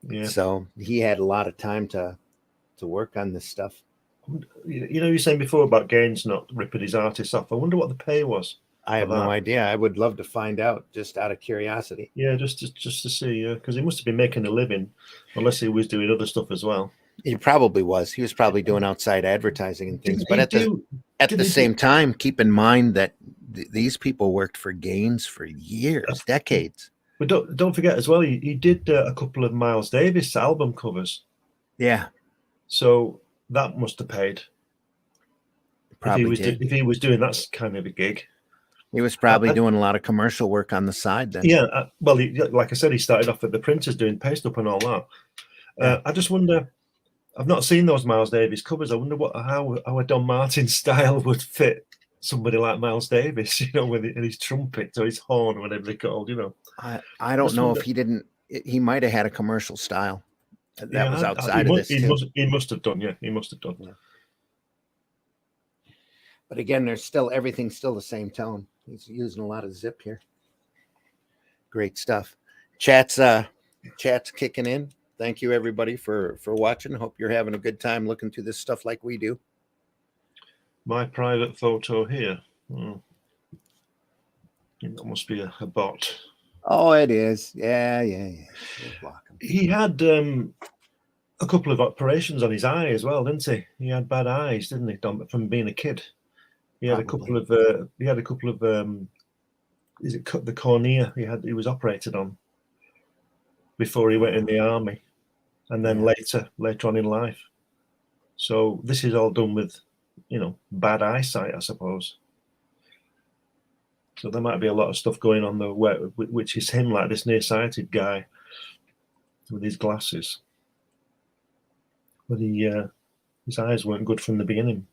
Speaker 4: Yeah.
Speaker 1: So he had a lot of time to work on this stuff.
Speaker 4: You know, you were saying before about Gaines not ripping his artists off. I wonder what the pay was.
Speaker 1: I have
Speaker 4: for
Speaker 1: no
Speaker 4: that.
Speaker 1: idea. I would love to find out, just out of curiosity.
Speaker 4: Yeah, just to see, because he must have been making a living, unless he was doing other stuff as well.
Speaker 1: He probably was. He was probably doing outside advertising and things. But
Speaker 4: Didn't
Speaker 1: at
Speaker 4: he
Speaker 1: the
Speaker 4: do-
Speaker 1: same time, keep in mind that these people worked for Gaines for years, decades.
Speaker 4: But don't forget as well, he did a couple of Miles Davis album covers,
Speaker 1: Yeah,
Speaker 4: so that must have paid.
Speaker 1: probably did.
Speaker 4: If he was doing that kind of a gig.
Speaker 1: He was probably doing a lot of commercial work on the side then.
Speaker 4: Yeah, well, like I said, he started off at the printers doing paste up and all that.
Speaker 1: Yeah.
Speaker 4: I just wonder. I've not seen those Miles Davis covers. I wonder how a Don Martin style would fit somebody like Miles Davis, with his trumpet or his horn or whatever they're called,
Speaker 1: I don't know if he didn't. He might have had a commercial style that was outside of this too.
Speaker 4: He must have done. Yeah, he must have done.
Speaker 1: Yeah. But again, everything's still the same tone. He's using a lot of zip here. Great stuff. Chat's kicking in. Thank you everybody for watching. Hope you're having a good time looking through this stuff like we do.
Speaker 4: My private photo here. That must be a bot.
Speaker 1: Oh, it is. Yeah. Block him.
Speaker 4: He had a couple of operations on his eye as well, didn't he? He had bad eyes, didn't he, Dom, from being a kid? He had
Speaker 1: Probably.
Speaker 4: a couple of is it the cornea he was operated on before he went in the army, and then later on in life. So this is all done with bad eyesight, I suppose. So there might be a lot of stuff going on there, which is him, like this nearsighted guy with his glasses, but his eyes weren't good from the beginning.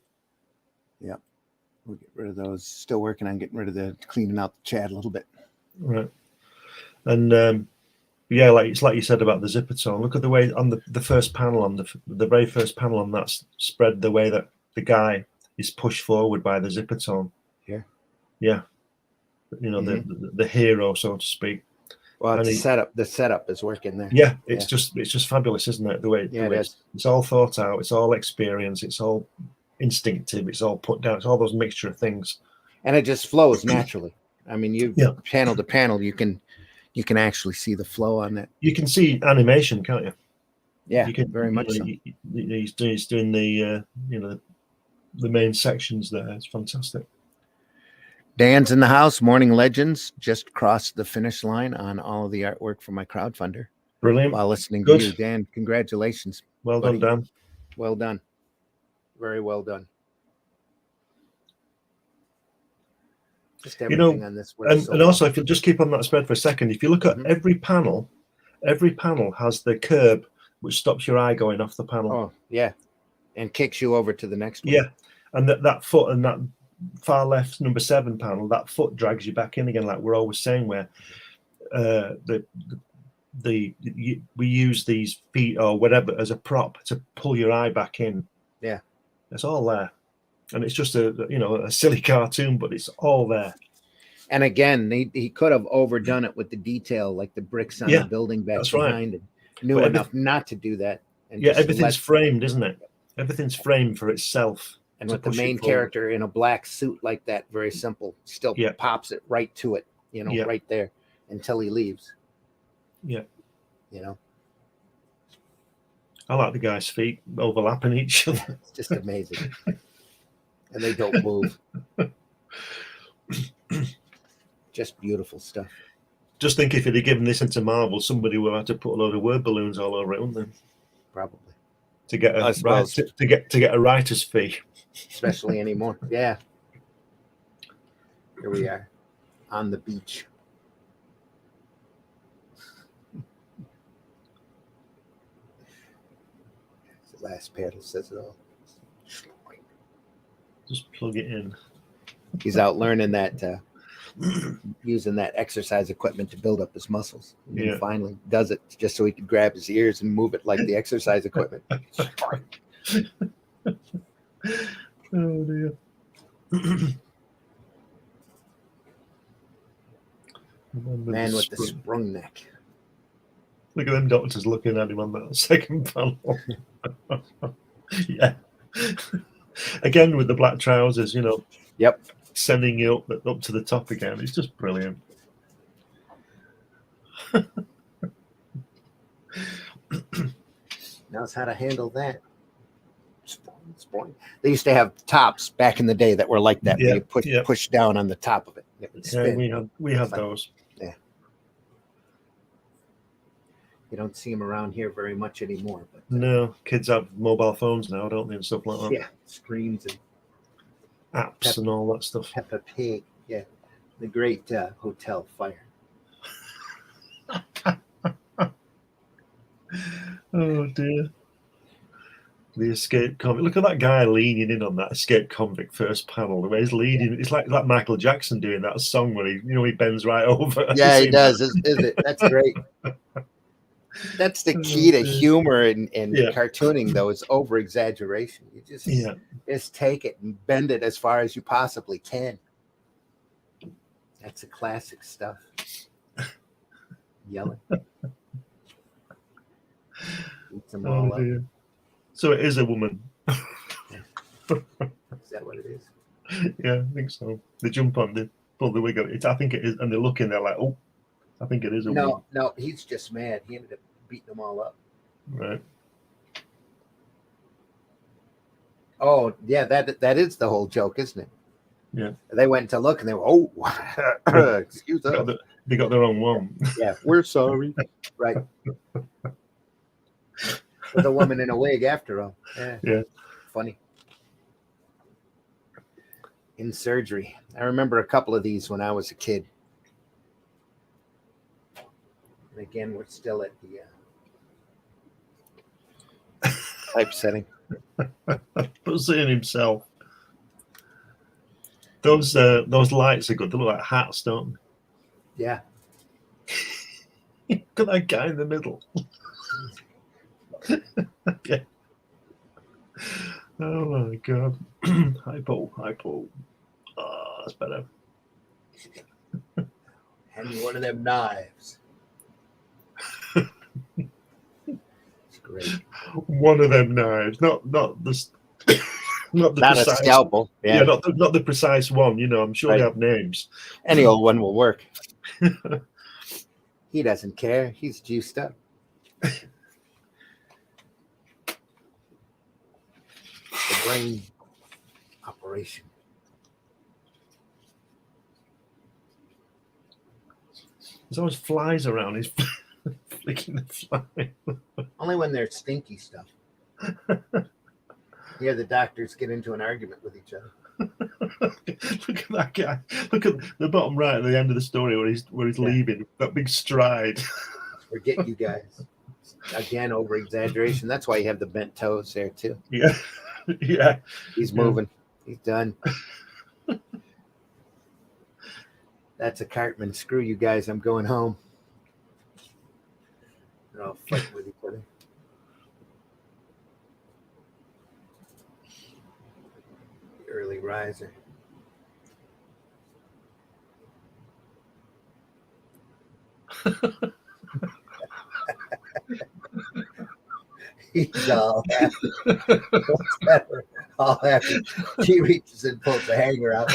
Speaker 1: Yep. We'll get rid of those. Still working on getting rid of cleaning out the chat a little bit.
Speaker 4: Right. And it's like you said about the zipper tone. Look at the way on the first panel, on the very first panel on that spread, the way that the guy is pushed forward by the zipper tone. Yeah. The hero, so to speak.
Speaker 1: Well, the setup is working there.
Speaker 4: Yeah, it's just fabulous, isn't it? The way it's all thought out, it's all experience, it's all instinctive, it's all put down, it's all those mixture of things,
Speaker 1: and it just flows naturally. I mean, panel to panel, you can actually see the flow on that.
Speaker 4: You can see animation, can't you?
Speaker 1: Yeah, you can very much. So.
Speaker 4: He's doing the the main sections there. It's fantastic.
Speaker 1: Dan's in the house. Morning Legends just crossed the finish line on all of the artwork for my crowdfunder.
Speaker 4: Brilliant.
Speaker 1: While listening to you, Dan, congratulations.
Speaker 4: Well done, Dan.
Speaker 1: Well done. Very well done. Just everything on this.
Speaker 4: And also, if you'll just keep on that spread for a second, if you look at every panel has the curb which stops your eye going off the panel.
Speaker 1: Oh, yeah. And kicks you over to the next one.
Speaker 4: Yeah. And that foot and that far left number 7 panel, that foot drags you back in again, like we're always saying, where we use these feet or whatever as a prop to pull your eye back in.
Speaker 1: Yeah.
Speaker 4: It's all there. And it's just a silly cartoon, but it's all there.
Speaker 1: And again, he could have overdone it with the detail, like the bricks on the building back behind it. Knew enough not to do that. And
Speaker 4: everything's framed, isn't it? Everything's framed for itself.
Speaker 1: And with the main character in a black suit like that, very simple, still pops it right to it, right there until he leaves.
Speaker 4: Yeah. I like the guy's feet overlapping each other.
Speaker 1: It's just amazing. And they don't move. Just beautiful stuff.
Speaker 4: Just think if he'd have given this into Marvel, somebody would have to put a load of word balloons all over it, wouldn't they?
Speaker 1: Probably.
Speaker 4: To get a writer's fee.
Speaker 1: Especially anymore. Yeah. Here we are on the beach. The last panel says it all.
Speaker 4: Just plug it in.
Speaker 1: He's out learning that, using that exercise equipment to build up his muscles. And then finally does it just so he could grab his ears and move it like the exercise equipment.
Speaker 4: Oh dear.
Speaker 1: Man with the sprung neck.
Speaker 4: Look at them doctors looking at him on that second panel. Yeah. Again with the black trousers,
Speaker 1: Yep.
Speaker 4: sending you up to the top again. It's just brilliant.
Speaker 1: Knows how to handle that. Spoing. They used to have tops back in the day that were like that.
Speaker 4: Yeah,
Speaker 1: Where you push down on the top of it. It would
Speaker 4: Yeah,
Speaker 1: spin.
Speaker 4: we had those.
Speaker 1: Yeah. You don't see them around here very much anymore. But
Speaker 4: No, kids have mobile phones now, don't they, and stuff like that.
Speaker 1: yeah, screens and
Speaker 4: Apps and all that stuff.
Speaker 1: Peppa Pig. Yeah, the great hotel fire.
Speaker 4: Oh dear. The escape convict. Look at that guy leaning in on that escape convict first panel. The way he's leading, it's like Michael Jackson doing that song where he bends right over.
Speaker 1: Yeah, he does. Isn't it? That's great. That's the key to humor and cartooning, though, is over exaggeration. You just take it and bend it as far as you possibly can. That's the classic stuff. Yelling. Eat them all up.
Speaker 4: Dear. So it is a woman.
Speaker 1: Is that what it is?
Speaker 4: Yeah, I think so. They jump on, they pull the wig out. I think it is, and they're looking. They're like, "Oh, I think it is a woman."
Speaker 1: No, he's just mad. He ended up beating them all up.
Speaker 4: Right.
Speaker 1: Oh, yeah, that is the whole joke, isn't it?
Speaker 4: Yeah.
Speaker 1: They went to look and they were, excuse us.
Speaker 4: They got the wrong one.
Speaker 1: Yeah, we're sorry. Right. With a woman in a wig after all.
Speaker 4: Yeah.
Speaker 1: Funny. In surgery. I remember a couple of these when I was a kid. And again, we're still at the typesetting.
Speaker 4: But seeing himself. Those lights are good. They look like hats, don't they?
Speaker 1: Yeah.
Speaker 4: Look at that guy in the middle. Yeah. Oh my god. Hypo. Oh, that's better.
Speaker 1: Hand me one of them knives. It's great.
Speaker 4: One of them knives, not the not the
Speaker 1: Not
Speaker 4: precise,
Speaker 1: a scalpel.
Speaker 4: Yeah, not the precise one. I'm sure they have names.
Speaker 1: Any old one will work. He doesn't care. He's juiced up. The brain operation.
Speaker 4: There's always flies around. He's flicking the fly.
Speaker 1: Only when they're stinky stuff. Yeah, the doctors get into an argument with each other.
Speaker 4: Look at that guy. Look at the bottom right at the end of the story where he's leaving. That big stride.
Speaker 1: Forget you guys. Again, over exaggeration. That's why you have the bent toes there too.
Speaker 4: Yeah. Yeah.
Speaker 1: He's moving. He's done. That's a Cartman. Screw you guys. I'm going home. They're all fighting with each other. The early riser. He's all happy. What's better? All happy. She reaches and pulls the hanger out.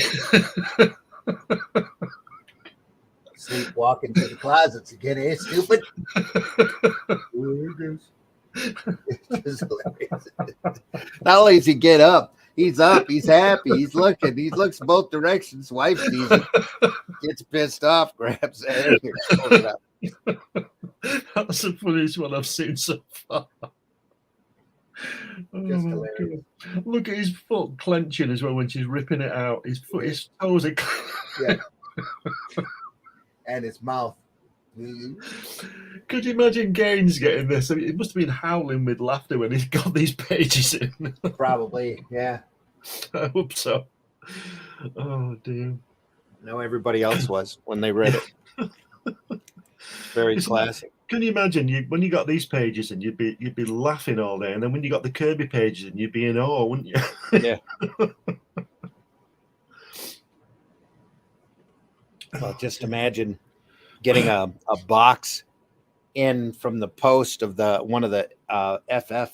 Speaker 1: Sleepwalking to the closets again, eh, stupid? It's just hilarious. Not only does he get up, he's happy, he's looking, he looks both directions. Wife sees it, gets pissed off, grabs the hanger, pulls it out.
Speaker 4: That's the funniest one I've seen so far.
Speaker 1: Just hilarious.
Speaker 4: God. Look at his foot clenching as well when she's ripping it out. His toes are
Speaker 1: yeah. And his mouth.
Speaker 4: Could you imagine Gaines getting this? I mean, it must have been howling with laughter when he got these pages in.
Speaker 1: Probably, yeah.
Speaker 4: I hope so. Oh dear.
Speaker 1: No, everybody else was when they read it. Very classic.
Speaker 4: Can you imagine when you got these pages and you'd be laughing all day, and then when you got the Kirby pages and you'd be in awe, wouldn't you?
Speaker 1: Yeah. Well, just imagine getting a box in from the post of one of the FF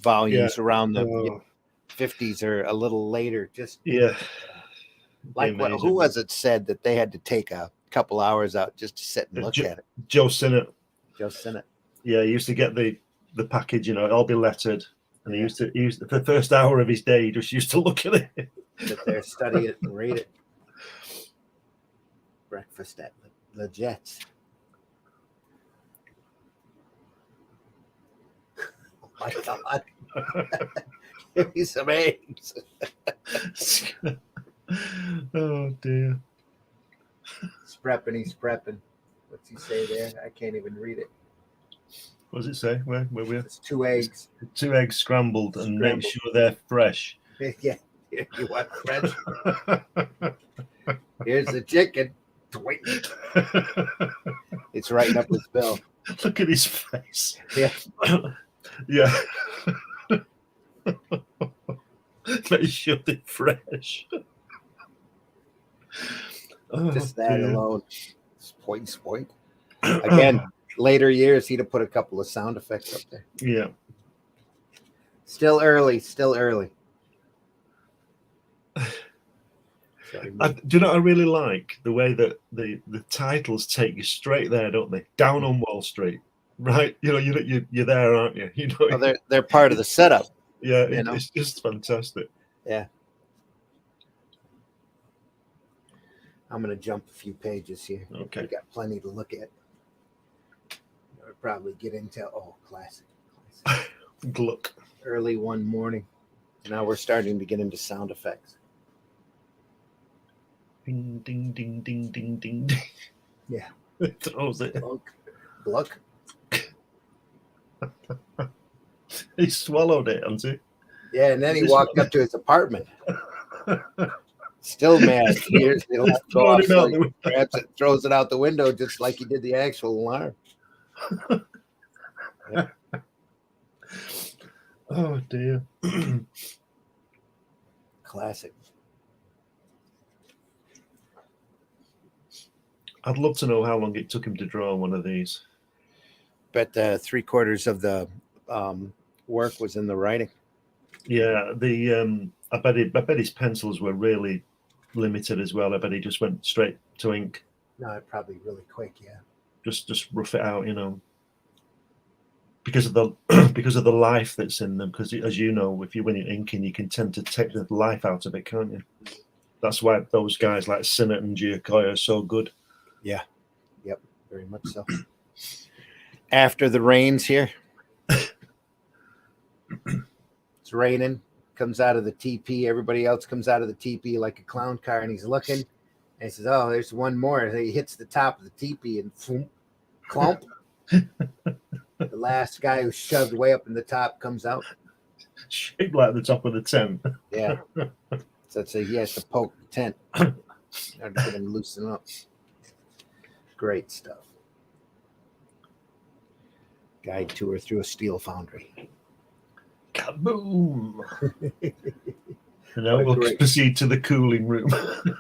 Speaker 1: volumes around the 50s or a little later. Just Like
Speaker 4: Amazing.
Speaker 1: who was it said that they had to take a couple hours out just to sit and look at it?
Speaker 4: Joe Sinnott.
Speaker 1: Joe Sinnott.
Speaker 4: Yeah, he used to get the package, you know, it'll all be lettered. And
Speaker 1: Yeah.
Speaker 4: he used for the first hour of his day, he just used to look at it.
Speaker 1: Sit there, study it, and read it. Breakfast at the Jets. Oh my God. Give me some eggs.
Speaker 4: Oh dear.
Speaker 1: He's prepping. What's he say there? I can't even read it.
Speaker 4: What does it say? Where we are?
Speaker 1: It's 2 eggs.
Speaker 4: 2 eggs scrambled and make sure they're fresh.
Speaker 1: Yeah. You want fresh? Here's the chicken. Twink. It's writing up his bill.
Speaker 4: Look at his face.
Speaker 1: Yeah.
Speaker 4: Yeah. Make sure they're fresh. Oh,
Speaker 1: Just that
Speaker 4: dear.
Speaker 1: alone. Spoink. Again, later years, he'd have put a couple of sound effects up there.
Speaker 4: Yeah.
Speaker 1: Still early.
Speaker 4: Do you know what I really like? The way that the titles take you straight there, don't they? Down on Wall Street, right? You know, you're there, aren't you? You know,
Speaker 1: Well, they're part of the setup.
Speaker 4: yeah,
Speaker 1: you know?
Speaker 4: it's just fantastic.
Speaker 1: Yeah. I'm going to jump a few pages here.
Speaker 4: Okay.
Speaker 1: We got plenty to look at. We'll probably get into classic.
Speaker 4: Look.
Speaker 1: Early one morning. Now we're starting to get into sound effects.
Speaker 4: Ding, ding, ding, ding, ding, ding, ding.
Speaker 1: Yeah.
Speaker 4: It throws it.
Speaker 1: Look.
Speaker 4: He swallowed it, hasn't he?
Speaker 1: Yeah, and then he walked up to his apartment. Still mad. Here's the left go off, so he grabs it, throws it out the window just like he did the actual alarm. Yeah.
Speaker 4: Oh dear.
Speaker 1: Classic.
Speaker 4: I'd love to know how long it took him to draw one of these.
Speaker 1: Bet 3/4 of the work was in the writing.
Speaker 4: Yeah, I bet his pencils were really limited as well. I bet he just went straight to ink.
Speaker 1: No, probably really quick. Yeah.
Speaker 4: Just rough it out, you know. Because of the life that's in them. Because as you know, when you're inking, you can tend to take the life out of it, can't you? That's why those guys like Sinnott and Giacoya are so good.
Speaker 1: Yeah. Yep. Very much so. After the rains here, it's raining. Comes out of the teepee. Everybody else comes out of the teepee like a clown car, and he's looking. And he says, "Oh, there's one more." And he hits the top of the teepee and boom, clump. The last guy who's shoved way up in the top comes out.
Speaker 4: Shaped like the top of the tent.
Speaker 1: Yeah. So he has to poke the tent in order to get him loosen up. Great stuff. Guide tour through a steel foundry.
Speaker 4: Kaboom! And now we'll proceed to the cooling room.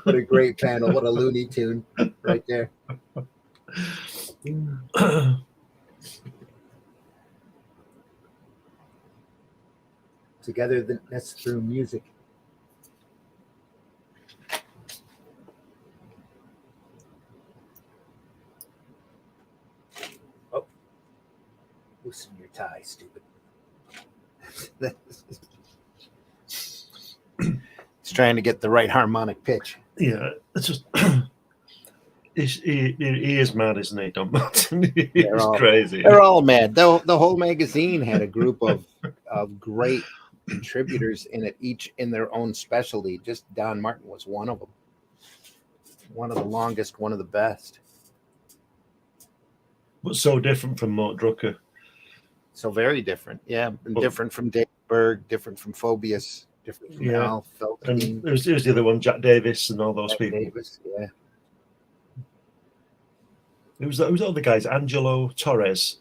Speaker 1: What a great panel. What a Looney Tune right there. Together, that's through music. Oh, loosen your tie, stupid. It's trying to get the right harmonic pitch.
Speaker 4: Yeah, it's just he is mad, isn't he, Don Martin? He's crazy.
Speaker 1: They're all mad. The whole magazine had a group of great contributors in it, each in their own specialty. Just Don Martin was one of them. One of the longest, one of the best.
Speaker 4: But so different from Mort Drucker.
Speaker 1: So very different. Yeah, and different from Dave Berg, different from Phobius, different from Al Feldstein.
Speaker 4: And there's the other one, Jack Davis and all those people.
Speaker 1: Davis, yeah.
Speaker 4: It was all the guys. Angelo Torres.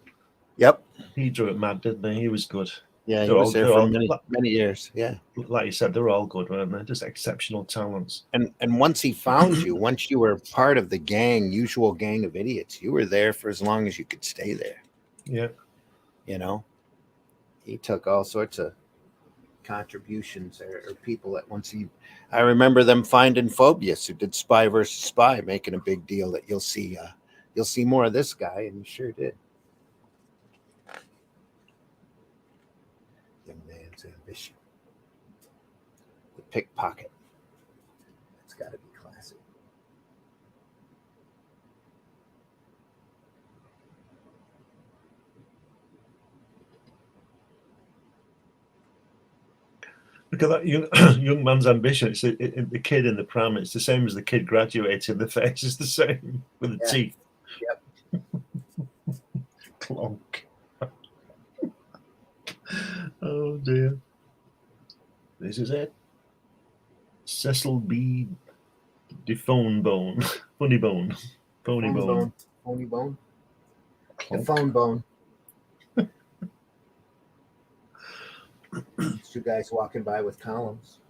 Speaker 1: Yep.
Speaker 4: He drew it mad, didn't he? He was good.
Speaker 1: Yeah, he was there for many years. Yeah.
Speaker 4: Like you said, they were all good, weren't they? Just exceptional talents.
Speaker 1: And once he found you, once you were part of the usual gang of idiots, you were there for as long as you could stay there.
Speaker 4: Yeah.
Speaker 1: You know, he took all sorts of contributions or people that once he. I remember them finding Phobius, who did Spy versus Spy, making a big deal that you'll see more of this guy, and he sure did. Young man's ambition. The pickpocket. It's got to be classic.
Speaker 4: Look at that young man's ambition. It's the kid in the pram. It's the same as the kid graduating. The face is the same with the teeth.
Speaker 1: Yep.
Speaker 4: Clonk. Oh dear. This is it. Cecil B. De Fonebone. Funny bone. Phony bone.
Speaker 1: Phony bone. The
Speaker 4: Clonk.
Speaker 1: phone bone. Two guys walking by with columns.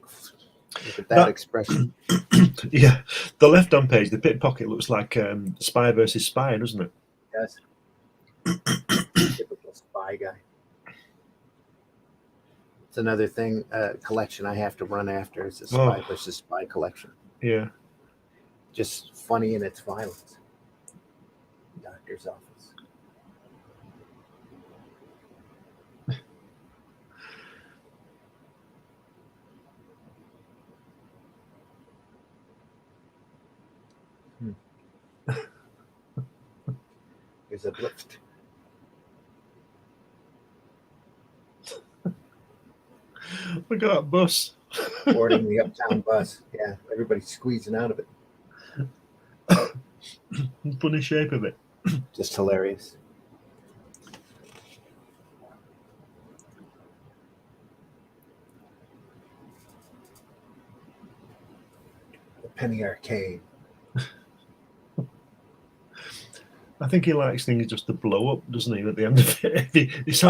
Speaker 1: Look at that expression.
Speaker 4: Yeah, the left-hand page, the pickpocket looks like Spy versus Spy, doesn't it?
Speaker 1: Yes. Typical spy guy. It's another thing, collection I have to run after is a Spy versus Spy collection.
Speaker 4: Yeah.
Speaker 1: Just funny in its violence. Doctor's office. There's a blift.
Speaker 4: Look at that bus.
Speaker 1: Boarding the uptown bus. Yeah, everybody's squeezing out of it.
Speaker 4: Funny shape of it.
Speaker 1: Just hilarious. The Penny Arcade.
Speaker 4: I think he likes things just to blow up, doesn't he, at the end of it? It's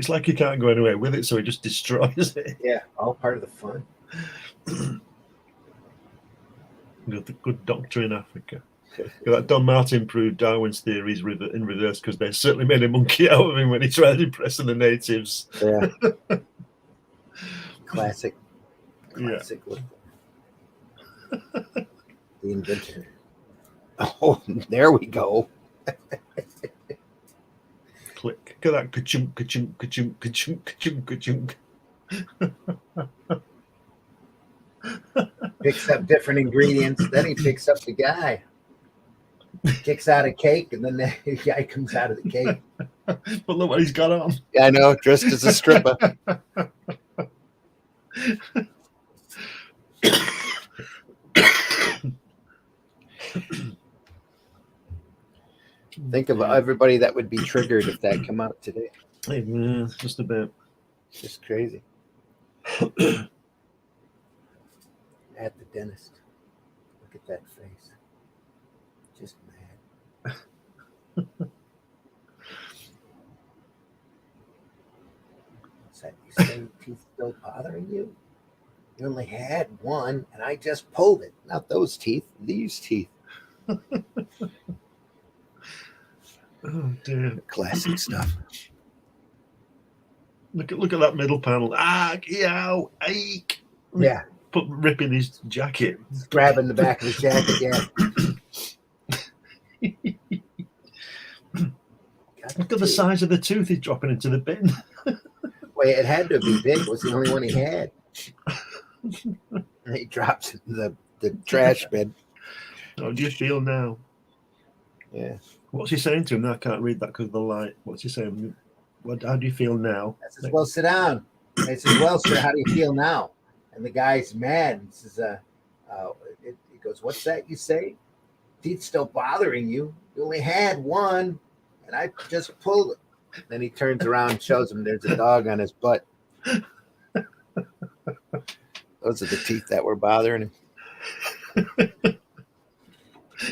Speaker 4: like he can't go anywhere with it, so he just destroys it.
Speaker 1: Yeah, all part of the fun.
Speaker 4: Got the good doctor in Africa. That Don Martin proved Darwin's theories in reverse because they certainly made a monkey out of him when he tried impressing the natives.
Speaker 1: Yeah. Classic.
Speaker 4: Yeah.
Speaker 1: Look. The inventor. Oh, there we go.
Speaker 4: Click. Look at that. Ka-chunk, ka-chunk, ka-chunk, ka-chunk, ka-chunk, ka-chunk.
Speaker 1: Picks up different ingredients. Then he picks up the guy. Kicks out a cake, and then the guy comes out of the cake.
Speaker 4: But look what he's got on.
Speaker 1: Yeah, I know. Dressed as a stripper. Think of everybody that would be triggered if that come out today.
Speaker 4: Yeah, just a bit.
Speaker 1: Just crazy. At the dentist. Look at that face. Just mad. What's that you say? Teeth still bothering you? You only had one, and I just pulled it. Not those teeth, these teeth.
Speaker 4: Oh dear.
Speaker 1: Classic stuff.
Speaker 4: Look at that middle panel. Ah, yow, ache.
Speaker 1: Yeah.
Speaker 4: Ripping his jacket.
Speaker 1: Grabbing the back of his jacket, yeah.
Speaker 4: Look at the size of the tooth he's dropping into the bin.
Speaker 1: Well, it had to be big. It was the only one he had. And he drops it in the trash bin.
Speaker 4: How do you feel now?
Speaker 1: Yeah.
Speaker 4: What's he saying to him? I can't read that because of the light. What's he saying? How do you feel now?
Speaker 1: I says, well, sit down. I says, well, sir, how do you feel now? And the guy's mad. He says, he goes, what's that you say? Teeth still bothering you? You only had one, and I just pulled it. Then he turns around and shows him there's a dog on his butt. Those are the teeth that were bothering him.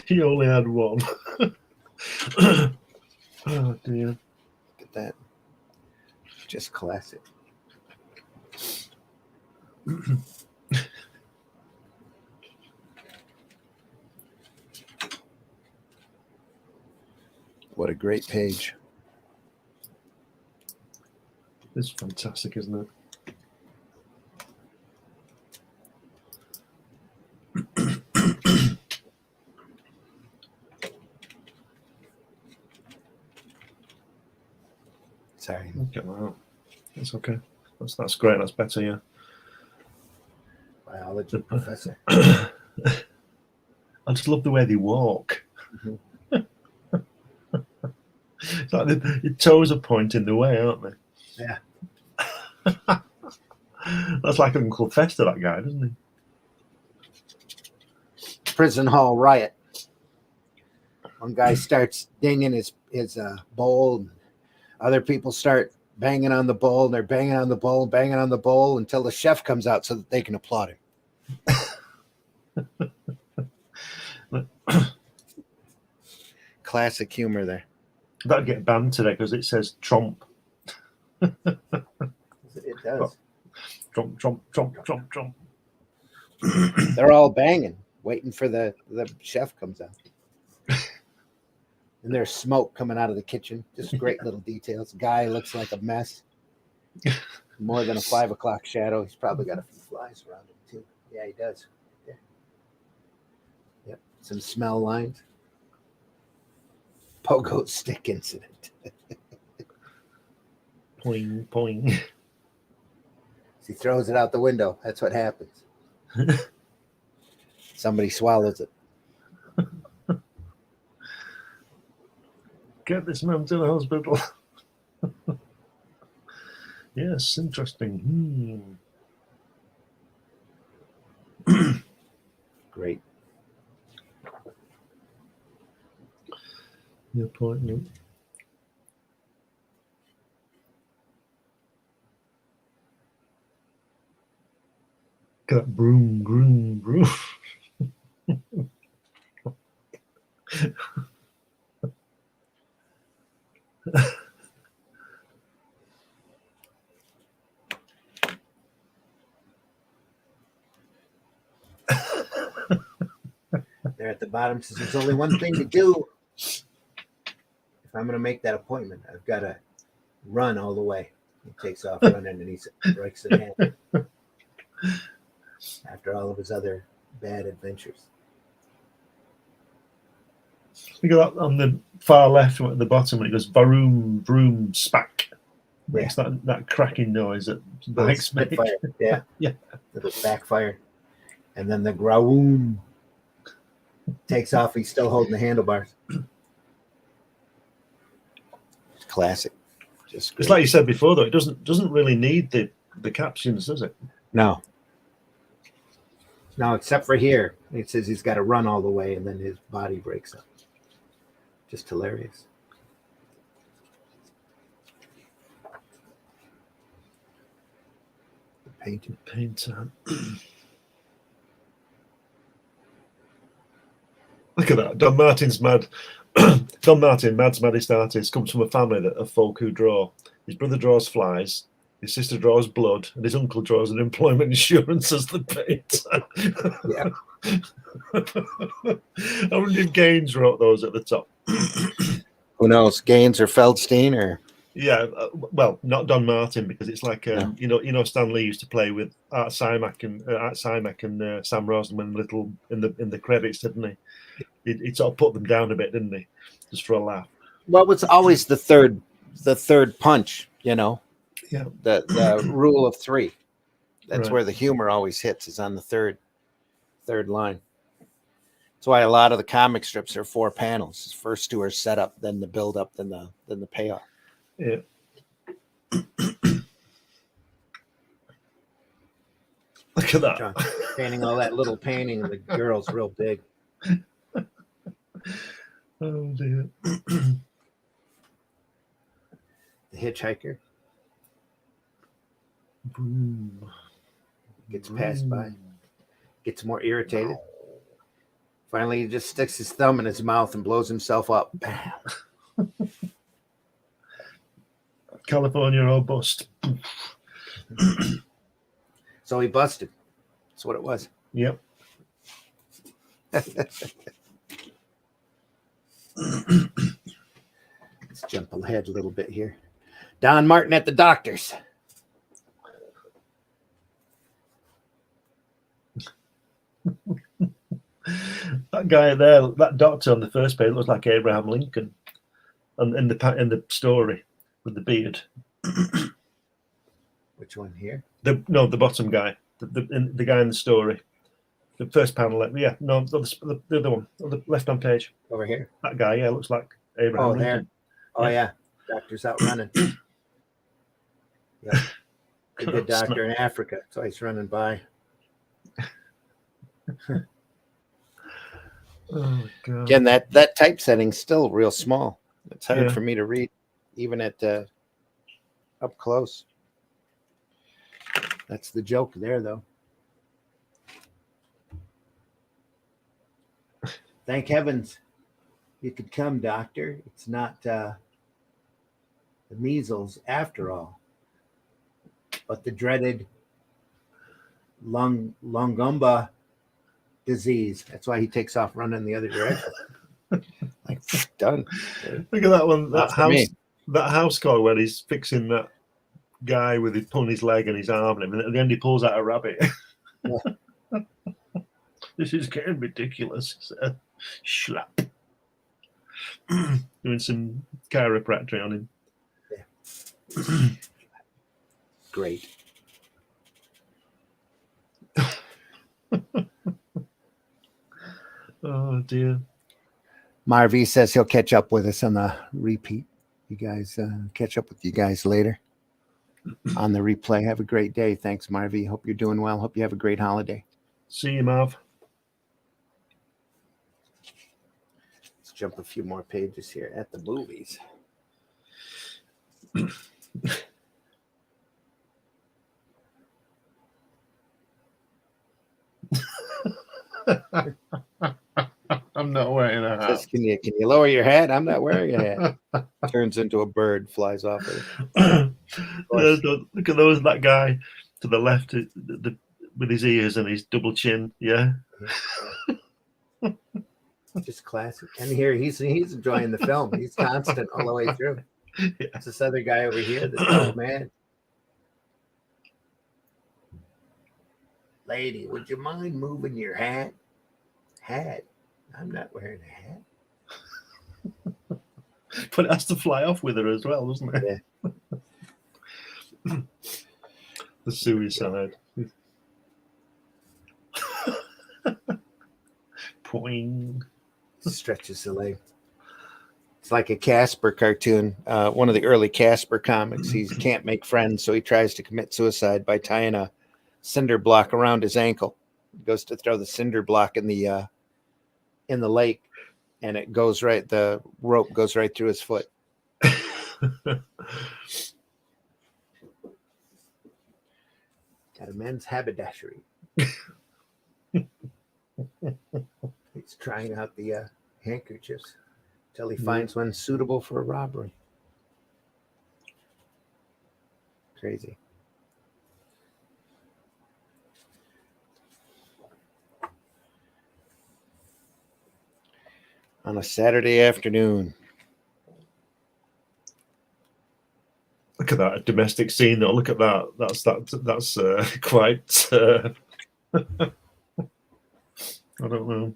Speaker 4: He only had one. Oh, dear.
Speaker 1: Look at that. Just classic. What a great page.
Speaker 4: It's fantastic, isn't it? Okay, well, that's okay. That's great. That's better, yeah.
Speaker 1: Biology professor.
Speaker 4: I just love the way they walk.
Speaker 1: Mhm.
Speaker 4: It's like your toes are pointing the way, aren't they?
Speaker 1: Yeah.
Speaker 4: That's like Uncle Fester, that guy, doesn't he?
Speaker 1: Prison hall riot. One guy starts dinging his bowl. And other people start banging on the bowl. And they're banging on the bowl, banging on the bowl until the chef comes out so that they can applaud him. Classic humor there.
Speaker 4: That'll get banned today because it says Trump.
Speaker 1: It does.
Speaker 4: Trump, Trump, Trump, Trump, Trump.
Speaker 1: They're all banging, waiting for the chef comes out. And there's smoke coming out of the kitchen. Just great little details. Guy looks like a mess. More than a 5 o'clock shadow. He's probably got a few flies around him too. Yeah, he does. Yeah. Yep. Some smell lines. Pogo stick incident.
Speaker 4: Poing, poing.
Speaker 1: He throws it out the window. That's what happens. Somebody swallows it.
Speaker 4: Get this man to the hospital. Yes, interesting.
Speaker 1: Great.
Speaker 4: Your point, no. Look at that broom, broom, broom.
Speaker 1: There at the bottom says there's only one thing to do. If I'm going to make that appointment, I've got to run all the way. He takes off running and he breaks the hand. After all of his other bad adventures.
Speaker 4: Look at that on the far left at the bottom when it goes vroom, vroom, spack. Makes that cracking noise that bikes make.
Speaker 1: Yeah.
Speaker 4: Yeah.
Speaker 1: Little backfire. And then the groum takes off. He's still holding the handlebars. Classic. Just great.
Speaker 4: It's like you said before, though. It doesn't really need the captions, does it?
Speaker 1: No. No, except for here. It says he's got to run all the way and then his body breaks up. Just hilarious. The painting.
Speaker 4: Painter. Look at that. Don Martin's mad. Don Martin, Mad's maddest artist, comes from a family of folk who draw. His brother draws flies, his sister draws blood, and his uncle draws an employment insurance as the painter.
Speaker 1: Yeah.
Speaker 4: I wonder if Gaines wrote those at the top.
Speaker 1: Who knows? Gaines or Feldstein or
Speaker 4: Yeah, well, not Don Martin because it's like you know Stan Lee used to play with Art Simek and Sam Rosenman little in the credits, didn't he? He sort of put them down a bit, didn't he? Just for a laugh.
Speaker 1: well, it's always the third punch, you know.
Speaker 4: Yeah.
Speaker 1: The rule of three. That's
Speaker 4: Right.
Speaker 1: where the humor always hits, is on the third line. That's why a lot of the comic strips are 4 panels. First 2 are set up, then the build up, then the payoff.
Speaker 4: Yeah. Look at that.
Speaker 1: John, painting all that little painting, and the girl's real big.
Speaker 4: Oh dear.
Speaker 1: The hitchhiker
Speaker 4: Boom.
Speaker 1: gets passed by, gets more irritated. Finally, he just sticks his thumb in his mouth and blows himself up. Bam.
Speaker 4: California or bust.
Speaker 1: So he busted. That's what it was.
Speaker 4: Yep.
Speaker 1: Let's jump ahead a little bit here. Don Martin at the doctor's.
Speaker 4: That guy there, that doctor on the first page looks like Abraham Lincoln, and in the story with the beard.
Speaker 1: Which one here?
Speaker 4: The bottom guy, the guy in the story, the first panel. Yeah, no, the other one on the left-hand page.
Speaker 1: Over here.
Speaker 4: That guy, yeah, looks like Abraham
Speaker 1: Oh, there.
Speaker 4: Lincoln.
Speaker 1: Oh,
Speaker 4: Yeah.
Speaker 1: yeah. Doctor's out running. Yep. The good doctor in Africa. So he's running by.
Speaker 4: Oh God.
Speaker 1: Again, that typesetting's still real small. It's hard
Speaker 4: Yeah.
Speaker 1: for me to read, even at up close. That's the joke there, though. Thank heavens you could come, doctor. It's not the measles after all, but the dreaded lungumba disease. That's why he takes off running the other direction. Like, done.
Speaker 4: Look at that one.
Speaker 1: Not for me.
Speaker 4: That house call where he's fixing that guy with his pulling his leg and his arm, and at the end he pulls out a rabbit.
Speaker 1: Yeah.
Speaker 4: This is getting ridiculous. Schlap. Doing some chiropractic on him.
Speaker 1: Yeah. Great.
Speaker 4: Oh dear.
Speaker 1: Marvy says he'll catch up with us on the repeat. You guys catch up with you guys later on the replay. Have a great day. Thanks, Marvy. Hope you're doing well. Hope you have a great holiday.
Speaker 4: See you, Marv.
Speaker 1: Let's jump a few more pages here at the movies.
Speaker 4: I'm not wearing a hat.
Speaker 1: Says, can you lower your hat? I'm not wearing a hat. Turns into a bird, flies off of it.
Speaker 4: Look at those. That guy to the left, with his ears and his double chin. Yeah.
Speaker 1: Just classic. And here he's enjoying the film. He's constant all the way through.
Speaker 4: Yeah.
Speaker 1: It's this other guy over here that's oh man. Lady, would you mind moving your hat? Hat. I'm not wearing a hat.
Speaker 4: But it has to fly off with her as well, doesn't it?
Speaker 1: Yeah.
Speaker 4: The suicide. Poing.
Speaker 1: Stretches the leg. It's like a Casper cartoon. One of the early Casper comics. He can't make friends, so he tries to commit suicide by tying a cinder block around his ankle. He goes to throw the cinder block in the lake, and it goes right. The rope goes right through his foot. Got a men's haberdashery. He's trying out the handkerchiefs till he finds one suitable for a robbery. Crazy. On a Saturday afternoon.
Speaker 4: Look at that, a domestic scene though. Look at that. That's quite I don't know.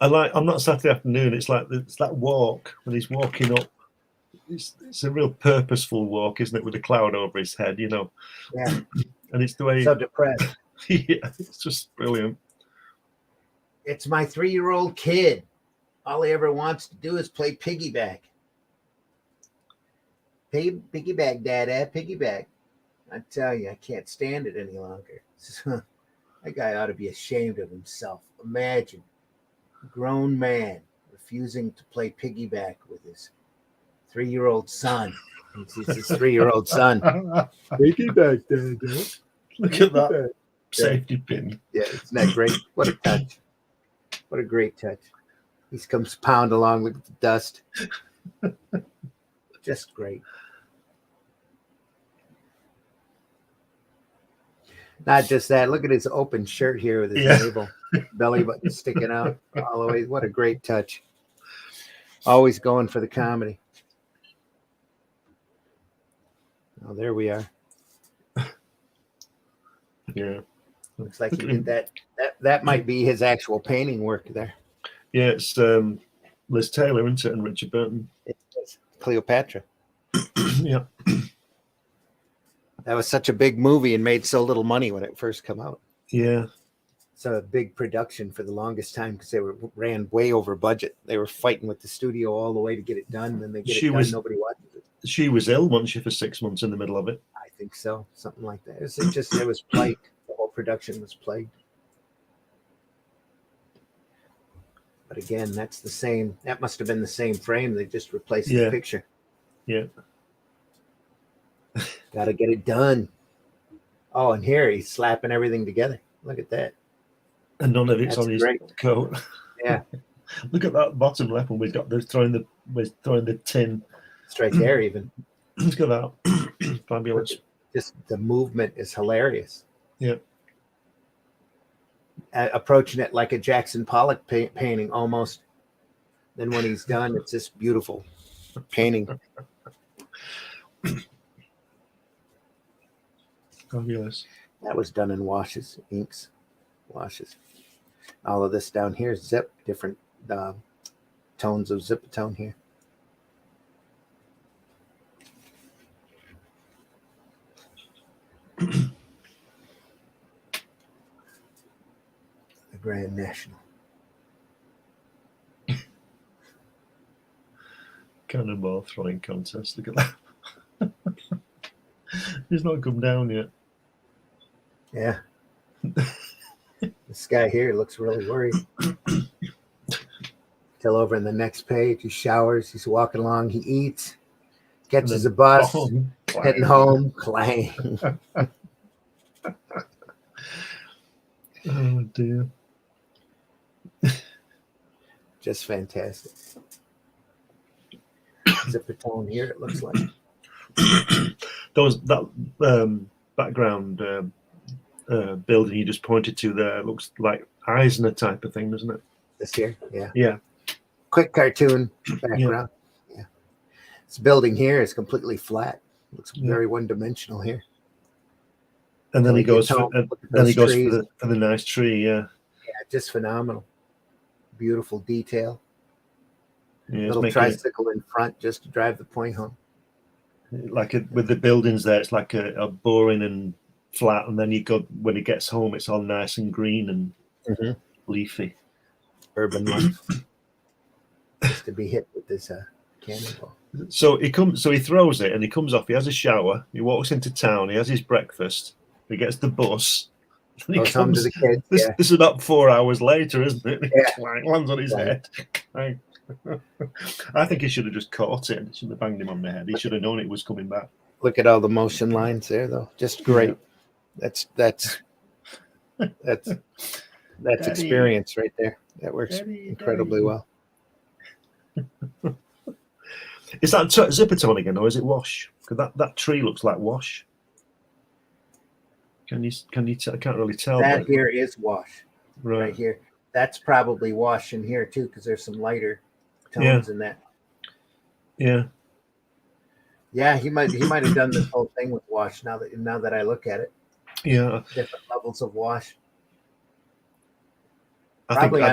Speaker 4: On that Saturday afternoon, it's that walk when he's walking up. It's a real purposeful walk, isn't it, with a cloud over his head, you know?
Speaker 1: Yeah.
Speaker 4: And it's the way
Speaker 1: So depressed.
Speaker 4: yeah, it's just brilliant.
Speaker 1: It's my 3-year-old kid. All he ever wants to do is play piggyback. Piggyback, Dada, piggyback. I tell you, I can't stand it any longer. That guy ought to be ashamed of himself. Imagine a grown man refusing to play piggyback with his 3-year-old son. He's his 3-year-old son. Piggyback, Dada.
Speaker 4: Look at that safety pin.
Speaker 1: Yeah, isn't that great? What a touch. What a great touch. He comes pound along with the dust. Just great. Not just that. Look at his open shirt here with his navel, belly button sticking out all the way. What a great touch. Always going for the comedy. Oh, there we are.
Speaker 4: Yeah.
Speaker 1: Looks like he did that. That might be his actual painting work there.
Speaker 4: Yeah, it's Liz Taylor, isn't it, and Richard Burton?
Speaker 1: It's Cleopatra.
Speaker 4: Yeah.
Speaker 1: That was such a big movie and made so little money when it first came out.
Speaker 4: Yeah.
Speaker 1: So a big production for the longest time because they ran way over budget. They were fighting with the studio all the way to get it done. Then they get it done, nobody watches it.
Speaker 4: She was ill, wasn't she, for 6 months in the middle of it?
Speaker 1: I think so, something like that. It was plagued. The whole production was plagued. But again, that's the same. That must have been the same frame. They just replaced the picture.
Speaker 4: Yeah.
Speaker 1: Got to get it done. Oh, and here he's slapping everything together. Look at that.
Speaker 4: And none of it's on his coat.
Speaker 1: Yeah.
Speaker 4: Look at that bottom left one. We're throwing the tin.
Speaker 1: It's right there even.
Speaker 4: Look at that. Fabulous.
Speaker 1: Just the movement is hilarious.
Speaker 4: Yeah.
Speaker 1: Approaching it like a Jackson Pollock painting almost. Then when he's done, it's this beautiful painting.
Speaker 4: Fabulous.
Speaker 1: That was done in washes, inks, washes. All of this down here is zip, different tones of zip-a-tone here. The Grand National.
Speaker 4: Cannonball throwing contest. Look at that. He's not come down yet.
Speaker 1: Yeah. This guy here looks really worried. Till over in the next page, he showers, he's walking along, he eats, catches a bus, heading home, clang.
Speaker 4: Oh dear.
Speaker 1: Just fantastic. Zip-a-tone here, it looks like.
Speaker 4: That background building you just pointed to there looks like Eisner type of thing, doesn't it?
Speaker 1: This here, yeah.
Speaker 4: Yeah.
Speaker 1: Quick cartoon background. Yeah. This building here is completely flat. Looks very one-dimensional here.
Speaker 4: And then he goes for the nice tree, yeah.
Speaker 1: Yeah, just phenomenal. Beautiful detail.
Speaker 4: Yeah,
Speaker 1: little tricycle in front just to drive the point home.
Speaker 4: With the buildings there, it's like a boring and flat, and then when he gets home, it's all nice and green and leafy.
Speaker 1: Urban life. Just to be hit with this cannonball.
Speaker 4: So he throws it and he comes off. He has a shower. He walks into town. He has his breakfast. He gets the bus.
Speaker 1: He home to the kids.
Speaker 4: This is about 4 hours later, isn't it?
Speaker 1: Yeah.
Speaker 4: Lands on his head. I think he should have just caught it. He shouldn't have banged him on the head. He should have known it was coming back.
Speaker 1: Look at all the motion lines there, though. Just great. Yeah. That's experience right there. That works incredibly well.
Speaker 4: Is that zip-a-tone again, or is it wash? Because that tree looks like wash. Can you tell? I can't really tell.
Speaker 1: That here is wash.
Speaker 4: Right
Speaker 1: here. That's probably wash in here too, because there's some lighter tones in that.
Speaker 4: Yeah. Yeah,
Speaker 1: he might have done this whole thing with wash. Now that I look at it.
Speaker 4: Yeah.
Speaker 1: Different levels of wash.
Speaker 4: Probably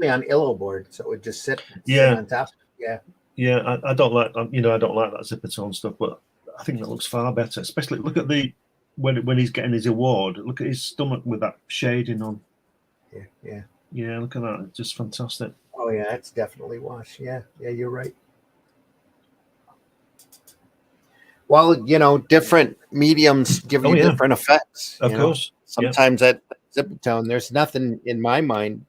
Speaker 1: on illo board, so it would just sit on top. Yeah.
Speaker 4: Yeah, I don't like that zip-a-tone stuff, but I think that looks far better. Especially look at when he's getting his award. Look at his stomach with that shading on.
Speaker 1: Yeah.
Speaker 4: Yeah, look at that. It's just fantastic.
Speaker 1: Oh yeah, it's definitely wash. Yeah, you're right. Well, different mediums give you different effects.
Speaker 4: Of course.
Speaker 1: Sometimes that zip-a-tone, there's nothing in my mind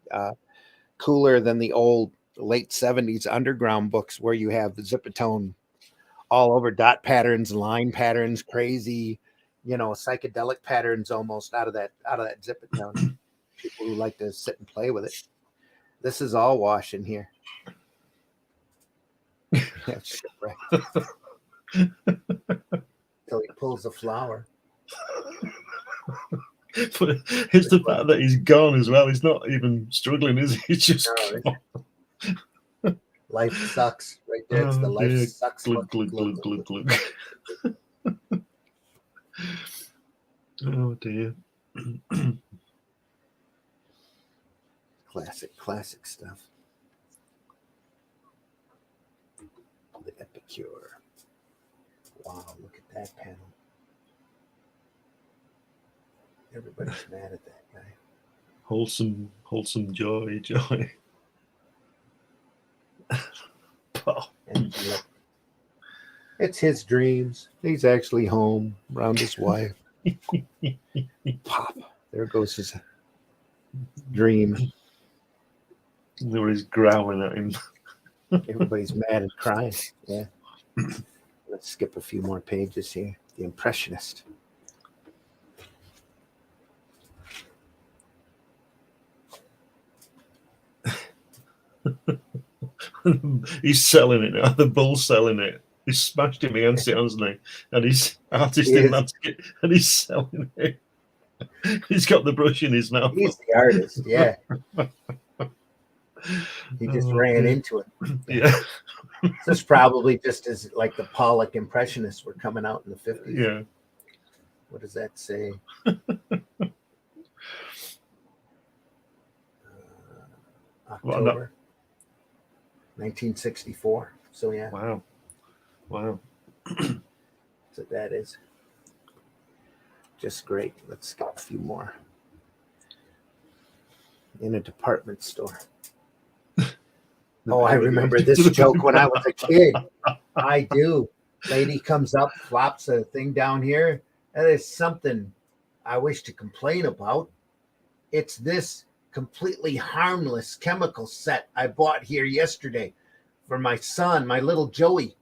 Speaker 1: cooler than the old late 70s underground books where you have the zip-a-tone all over, dot patterns, line patterns, crazy, psychedelic patterns almost out of that zip-a-tone. People who like to sit and play with it. This is all wash in here. Shipwreck. Till he pulls the flower.
Speaker 4: But it's the fact that he's gone as well. He's not even struggling, is he? He's just
Speaker 1: life sucks right there. It's the life sucks.
Speaker 4: Glug, glug, glug, glug, glug. Oh dear.
Speaker 1: Classic stuff. cure. Wow, look at that panel. Everybody's mad at that guy.
Speaker 4: Wholesome joy.
Speaker 1: And look, it's his dreams. He's actually home around his wife. Pop. There goes his dream.
Speaker 4: Nobody's growling at him.
Speaker 1: Everybody's mad and crying. Yeah. Let's skip a few more pages here. The Impressionist.
Speaker 4: He's selling it now. The bull's selling it. He's smashed him against it, hasn't he? And he's artist in that, and he's selling it. He's got the brush in his mouth.
Speaker 1: He's the artist, yeah. He just ran into it.
Speaker 4: Yeah.
Speaker 1: This is probably just as like the Pollock Impressionists were coming out in the 50s.
Speaker 4: Yeah.
Speaker 1: What does that say? October 1964. So yeah.
Speaker 4: Wow.
Speaker 1: So that is just great. Let's get a few more. In a department store. Oh, I remember this joke when I was a kid. I do. Lady comes up, flops a thing down here. That is something I wish to complain about. It's this completely harmless chemical set I bought here yesterday for my son, my little Joey.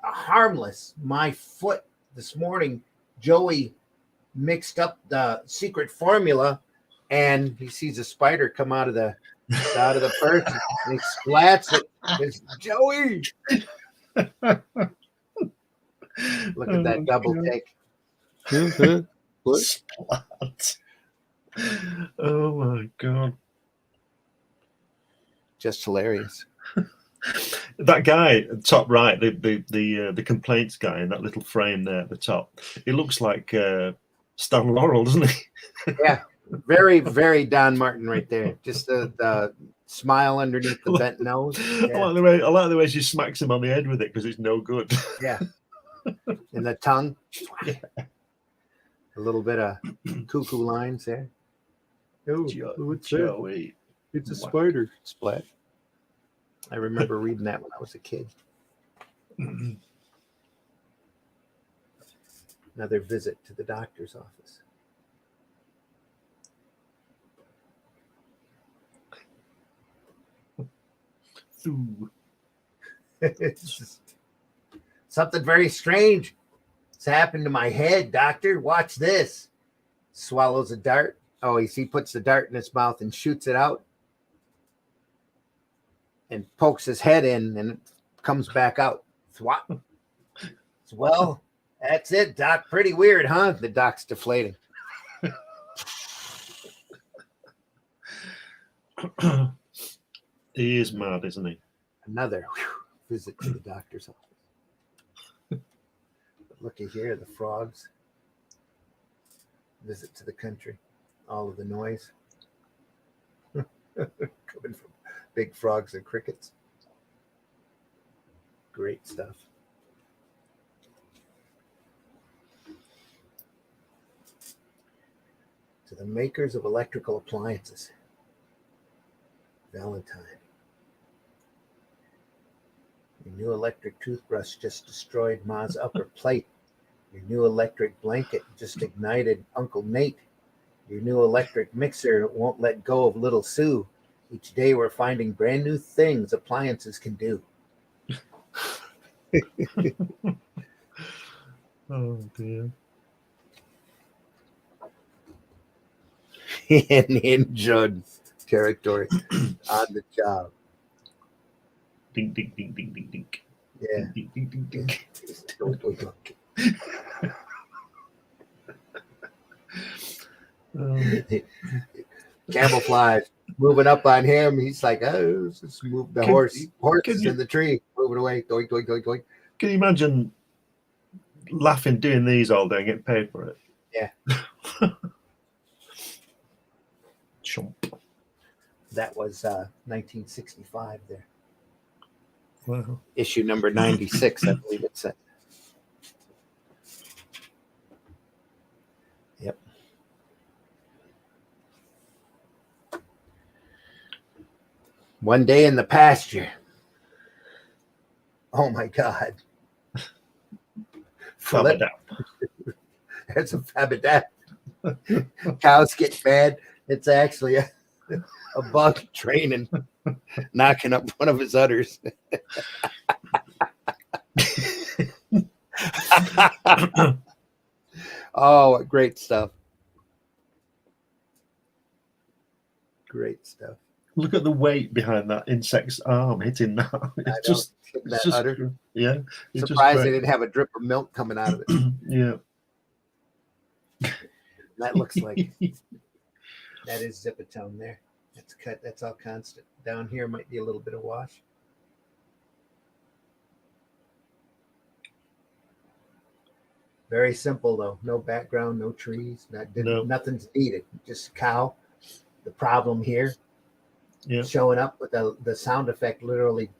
Speaker 1: Harmless. My foot this morning, Joey mixed up the secret formula, and he sees a spider come out of the purse, and he splats it. It's Joey. Look at that double take.
Speaker 4: Splat. Oh my god.
Speaker 1: Just hilarious.
Speaker 4: That guy, top right, the complaints guy in that little frame there at the top, he looks like Stan Laurel, doesn't he?
Speaker 1: Yeah, very, very Don Martin right there. Just the smile underneath the bent nose. Yeah.
Speaker 4: I like the way she smacks him on the head with it because it's no good.
Speaker 1: Yeah, and the tongue. A little bit of cuckoo lines there. Oh, what's that?
Speaker 4: Joey.
Speaker 1: It's a spider. Splat. I remember reading that when I was a kid. Another visit to the doctor's office. It's just something very strange. It's happened to my head, doctor. Watch this. Swallows a dart. Oh, he puts the dart in his mouth and shoots it out. And pokes his head in, and it comes back out. Swat. Well, that's it, Doc. Pretty weird, huh? The doc's deflating.
Speaker 4: He is mad, isn't he?
Speaker 1: Another visit to the doctor's office. Looky here, the frogs. Visit to the country. All of the noise. Coming from big frogs and crickets. Great stuff. To the makers of electrical appliances. Valentine. Your new electric toothbrush just destroyed Ma's upper plate. Your new electric blanket just ignited Uncle Nate. Your new electric mixer won't let go of little Sue. Each day we're finding brand new things appliances can do.
Speaker 4: Oh dear.
Speaker 1: In Judd territory on the job.
Speaker 4: Ding ding ding ding ding ding.
Speaker 1: Yeah.
Speaker 4: Ding ding ding ding ding.
Speaker 1: Camouflage moving up on him. He's like, oh, let's just move the horse. Horse is in the tree, moving away. Doink, doink, doink, doink.
Speaker 4: Can you imagine laughing doing these all day and getting paid for it?
Speaker 1: Yeah.
Speaker 4: Chump.
Speaker 1: That was 1965 there.
Speaker 4: Wow.
Speaker 1: Issue number 96, I believe it said. Yep. One day in the pasture. Oh my God.
Speaker 4: Flap-a-dap.
Speaker 1: That's a Flap-a-dap. Cows get mad. It's actually a bug training, knocking up one of his udders. Oh, great stuff. Great stuff.
Speaker 4: Look at the weight behind that insect's arm hitting that. It's
Speaker 1: that
Speaker 4: just
Speaker 1: udder.
Speaker 4: yeah. It's
Speaker 1: Surprised they didn't have a drip of milk coming out of it.
Speaker 4: Yeah.
Speaker 1: That looks like that is zipatone there. That's cut. That's all constant. Down here might be a little bit of wash. Very simple though. No background, no trees. Nothing's needed. Just cow. The problem here.
Speaker 4: Yeah.
Speaker 1: Showing up with the sound effect, literally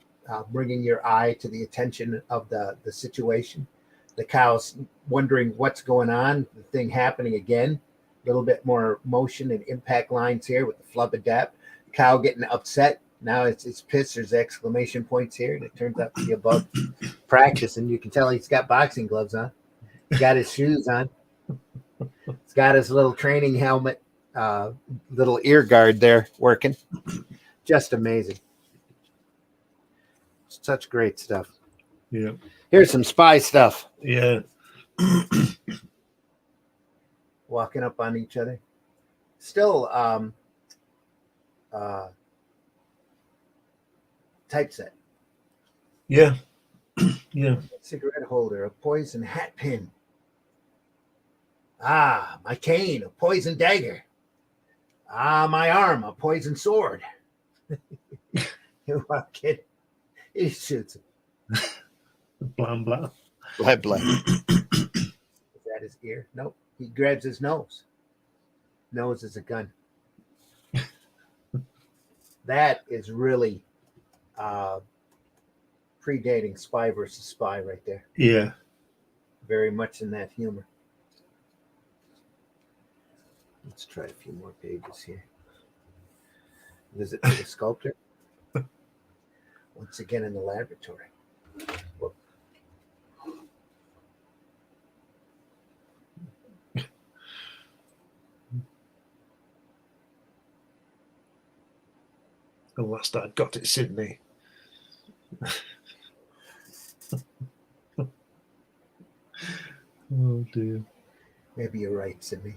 Speaker 1: bringing your eye to the attention of the situation. The cow's wondering what's going on. The thing happening again. A little bit more motion and impact lines here with the Flap-a-dap. Cow getting upset. Now it's pissed. There's exclamation points here, and it turns out to be a bug. Practice, and you can tell he's got boxing gloves on. He's got his shoes on. He's got his little training helmet, little ear guard there working. Just amazing. Such great stuff.
Speaker 4: Yeah.
Speaker 1: Here's some spy stuff.
Speaker 4: Yeah.
Speaker 1: Walking up on each other. Still typeset.
Speaker 4: Yeah. Yeah.
Speaker 1: Cigarette holder, a poison hat pin. Ah, my cane, a poison dagger. Ah, my arm, a poison sword. You walk in, he shoots him.
Speaker 4: Blam blam.
Speaker 1: Blah, blah. Is that his ear? Nope. He grabs his nose. Nose is a gun. That is really predating Spy versus Spy right there.
Speaker 4: Yeah.
Speaker 1: Very much in that humor. Let's try a few more pages here. Visit to the sculptor. Once again in the laboratory. Whoop.
Speaker 4: The last I got it, Sydney. Oh dear.
Speaker 1: Maybe you're right, Sydney.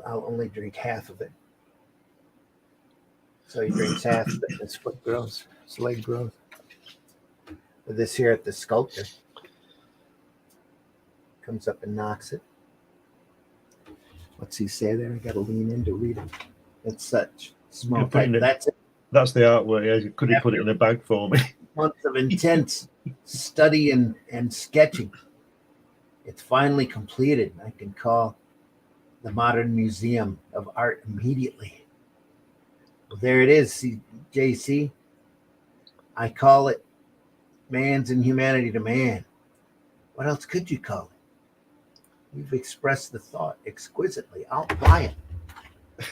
Speaker 1: I'll only drink half of it. So he drinks half of it, his foot grows, his leg grows. With this here at the sculptor. Comes up and knocks it. What's he say there? I gotta lean in to read it. It's such small type. That's it.
Speaker 4: That's the artwork. Yeah, could he put it in a bag for me?
Speaker 1: Months of intense study and sketching. It's finally completed. I can call the Modern Museum of Art immediately. Well, there it is, JC. I call it Man's Inhumanity to Man. What else could you call it? You've expressed the thought exquisitely. I'll buy it.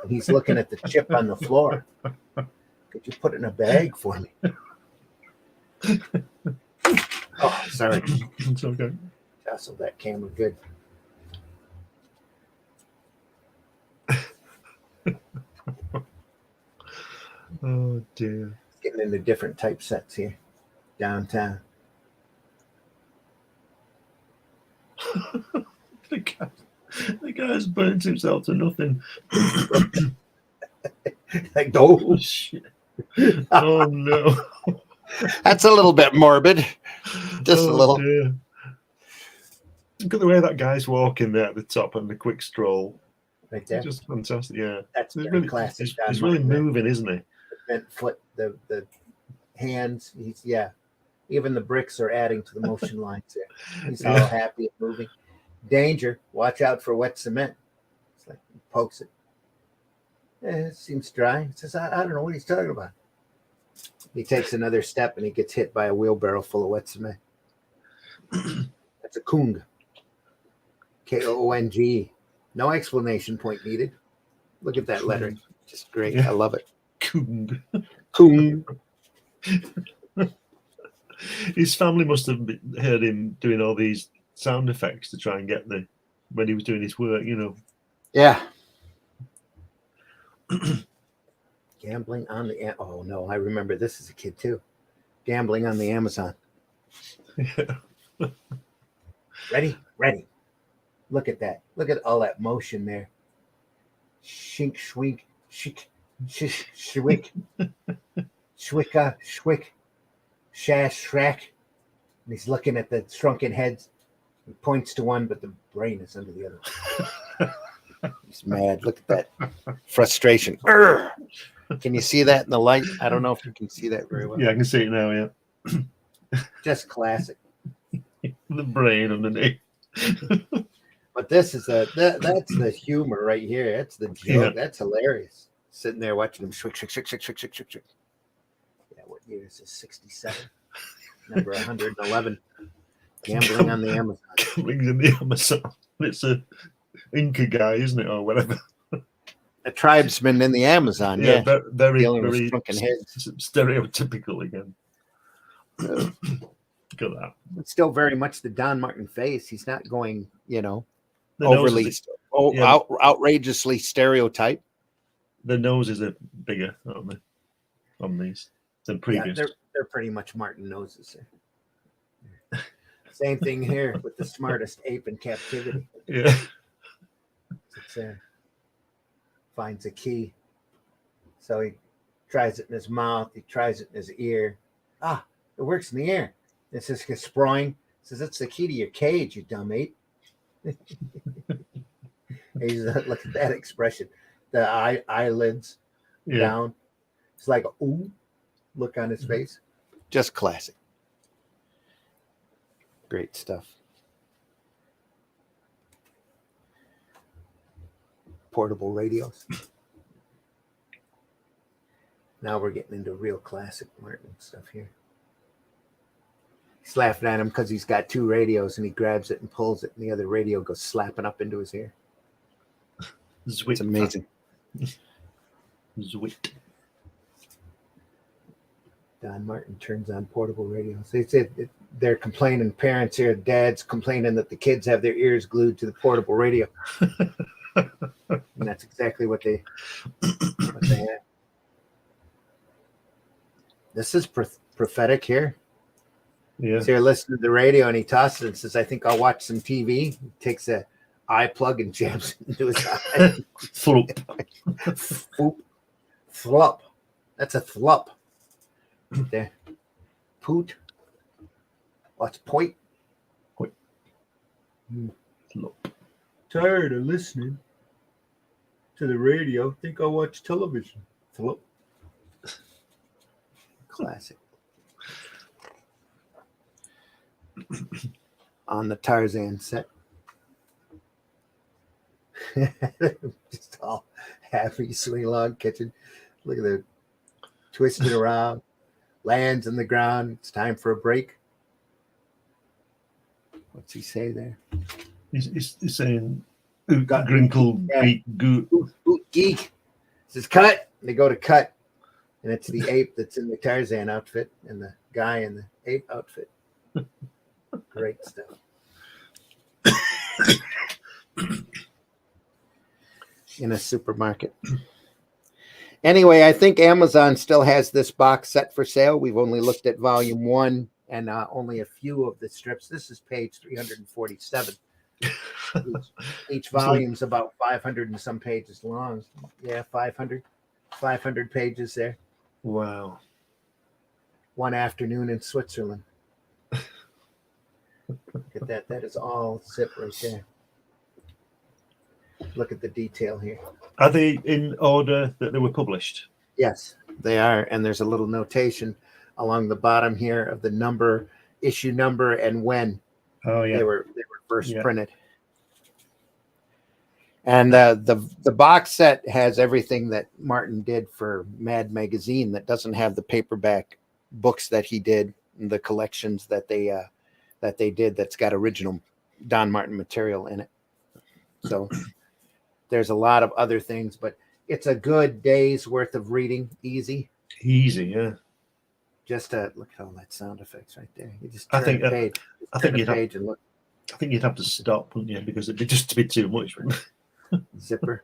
Speaker 1: He's looking at the chip on the floor. Could you put it in a bag for me? Oh, sorry.
Speaker 4: It's okay.
Speaker 1: Jostled that camera good.
Speaker 4: Oh dear.
Speaker 1: Getting into different typesets here. Downtown.
Speaker 4: The guy's burnt himself to nothing.
Speaker 1: Like, oh,
Speaker 4: Oh shit. Oh no.
Speaker 1: that's a little bit morbid. Just a little.
Speaker 4: Dear. Look at the way that guy's walking there at the top and the quick stroll.
Speaker 1: Right there.
Speaker 4: Just fantastic, yeah.
Speaker 1: That's
Speaker 4: He's
Speaker 1: very
Speaker 4: really,
Speaker 1: classic.
Speaker 4: he's really moving, isn't he?
Speaker 1: The bent foot, the hands. Even the bricks are adding to the motion lines there. He's all happy and moving. Danger. Watch out for wet cement. It's like he pokes it. It seems dry. He says, I don't know what he's talking about. He takes another step and he gets hit by a wheelbarrow full of wet cement. That's a Koong. Koong. No explanation point needed. Look at that lettering. Just great.
Speaker 4: Yeah.
Speaker 1: I love it.
Speaker 4: Koong.
Speaker 1: Koong.
Speaker 4: His family must have heard him doing all these sound effects to try and get when he was doing his work, you know.
Speaker 1: Yeah. Gambling on the oh no, I remember this as a kid too. Gambling on the Amazon.
Speaker 4: Yeah.
Speaker 1: Ready. Look at that. Look at all that motion there. Shink, shwink, shik, shish, shwick, shwicka, shwick, shash, shrack. And he's looking at the shrunken heads. He points to one, but the brain is under the other. He's mad. Look at that frustration. Urgh! Can you see that in the light? I don't know if you can see that very well.
Speaker 4: Yeah, I can see it now, yeah.
Speaker 1: Just classic.
Speaker 4: The brain underneath.
Speaker 1: But this is that's the humor right here. That's the joke.
Speaker 4: Yeah.
Speaker 1: That's hilarious. Sitting there watching him shwick, shwick, shwick, shwick, shwick, shwick, shwick. Yeah, what year is this? 67. Number 111. Gambling on the Amazon.
Speaker 4: Gambling in the Amazon. It's a Inca guy, isn't it, or whatever?
Speaker 1: A tribesman in the Amazon. Yeah,
Speaker 4: very,
Speaker 1: dealing with
Speaker 4: very
Speaker 1: shrunken heads.
Speaker 4: stereotypical again. Look at that.
Speaker 1: It's still very much the Don Martin face. He's not going,
Speaker 4: The
Speaker 1: overly,
Speaker 4: noses yeah.
Speaker 1: outrageously stereotype.
Speaker 4: The noses are bigger, aren't they, on these than previous?
Speaker 1: Yeah, they're pretty much Martin noses. Same thing here with the smartest ape in captivity.
Speaker 4: Yeah.
Speaker 1: It's, finds a key. So he tries it in his mouth. He tries it in his ear. Ah, it works in the ear. It says sproing. Says it's the key to your cage, you dumb ape. He's look at that expression. The eyelids down. It's like a ooh look on his face. Just classic. Great stuff. Portable radios. Now we're getting into real classic Martin stuff here. He's laughing at him because he's got two radios and he grabs it and pulls it and the other radio goes slapping up into his ear. It's amazing.
Speaker 4: Zwit.
Speaker 1: Don Martin turns on portable radios. They said they're complaining, parents here, dads complaining that the kids have their ears glued to the portable radio. And that's exactly what they have. This is prophetic here.
Speaker 4: Yeah.
Speaker 1: So you're listening to the radio and he tosses it and says, I think I'll watch some TV. He takes a eye plug and jams it into his eye.
Speaker 4: Floop.
Speaker 1: Floop. Flup. That's a flup. There. Poot. What's point?
Speaker 4: Point. Floop.
Speaker 1: Tired of listening to the radio. Think I'll watch television. Floop. Classic. On the Tarzan set. Just all happy, swing along, catching. Look at the twisting around, lands on the ground. It's time for a break. What's he say there?
Speaker 4: He's saying, grinkle, beat, goot.
Speaker 1: Geek. He says, cut. And they go to cut. And it's the ape that's in the Tarzan outfit and the guy in the ape outfit. Great stuff. In a supermarket. Anyway, I think Amazon still has this box set for sale. We've only looked at volume 1 and only a few of the strips. This is page 347. Each volume's about 500 and some pages long. Yeah, 500 pages there.
Speaker 4: Wow.
Speaker 1: One afternoon in Switzerland. Look at that. That is all zip right there. Look at the detail here.
Speaker 4: Are they in order that they were published?
Speaker 1: Yes, they are. And there's a little notation along the bottom here of the number, issue number, and when
Speaker 4: they were
Speaker 1: first printed. And the box set has everything that Martin did for Mad Magazine that doesn't have the paperback books that he did, the collections that they did that's got original Don Martin material in it. So there's a lot of other things, but it's a good day's worth of reading, easy.
Speaker 4: Easy, yeah.
Speaker 1: Just look at all that sound effects right there. You just
Speaker 4: I
Speaker 1: turn
Speaker 4: think
Speaker 1: the page.
Speaker 4: I think you'd
Speaker 1: page and look.
Speaker 4: I think you'd have to stop, wouldn't you? Because it'd just be too much.
Speaker 1: Zipper.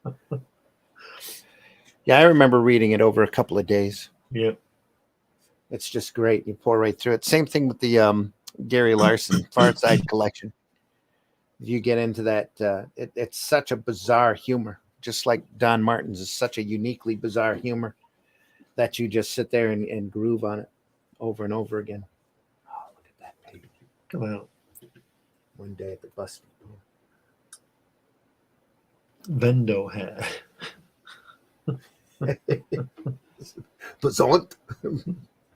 Speaker 1: Yeah, I remember reading it over a couple of days.
Speaker 4: Yeah.
Speaker 1: It's just great. You pour right through it. Same thing with the Gary Larson Far Side collection. You get into that, it's such a bizarre humor, just like Don Martin's is such a uniquely bizarre humor that you just sit there and groove on it over and over again. Oh, look at that baby.
Speaker 4: Come out.
Speaker 1: One day at the bus.
Speaker 4: Vendo hair.
Speaker 1: Bazont.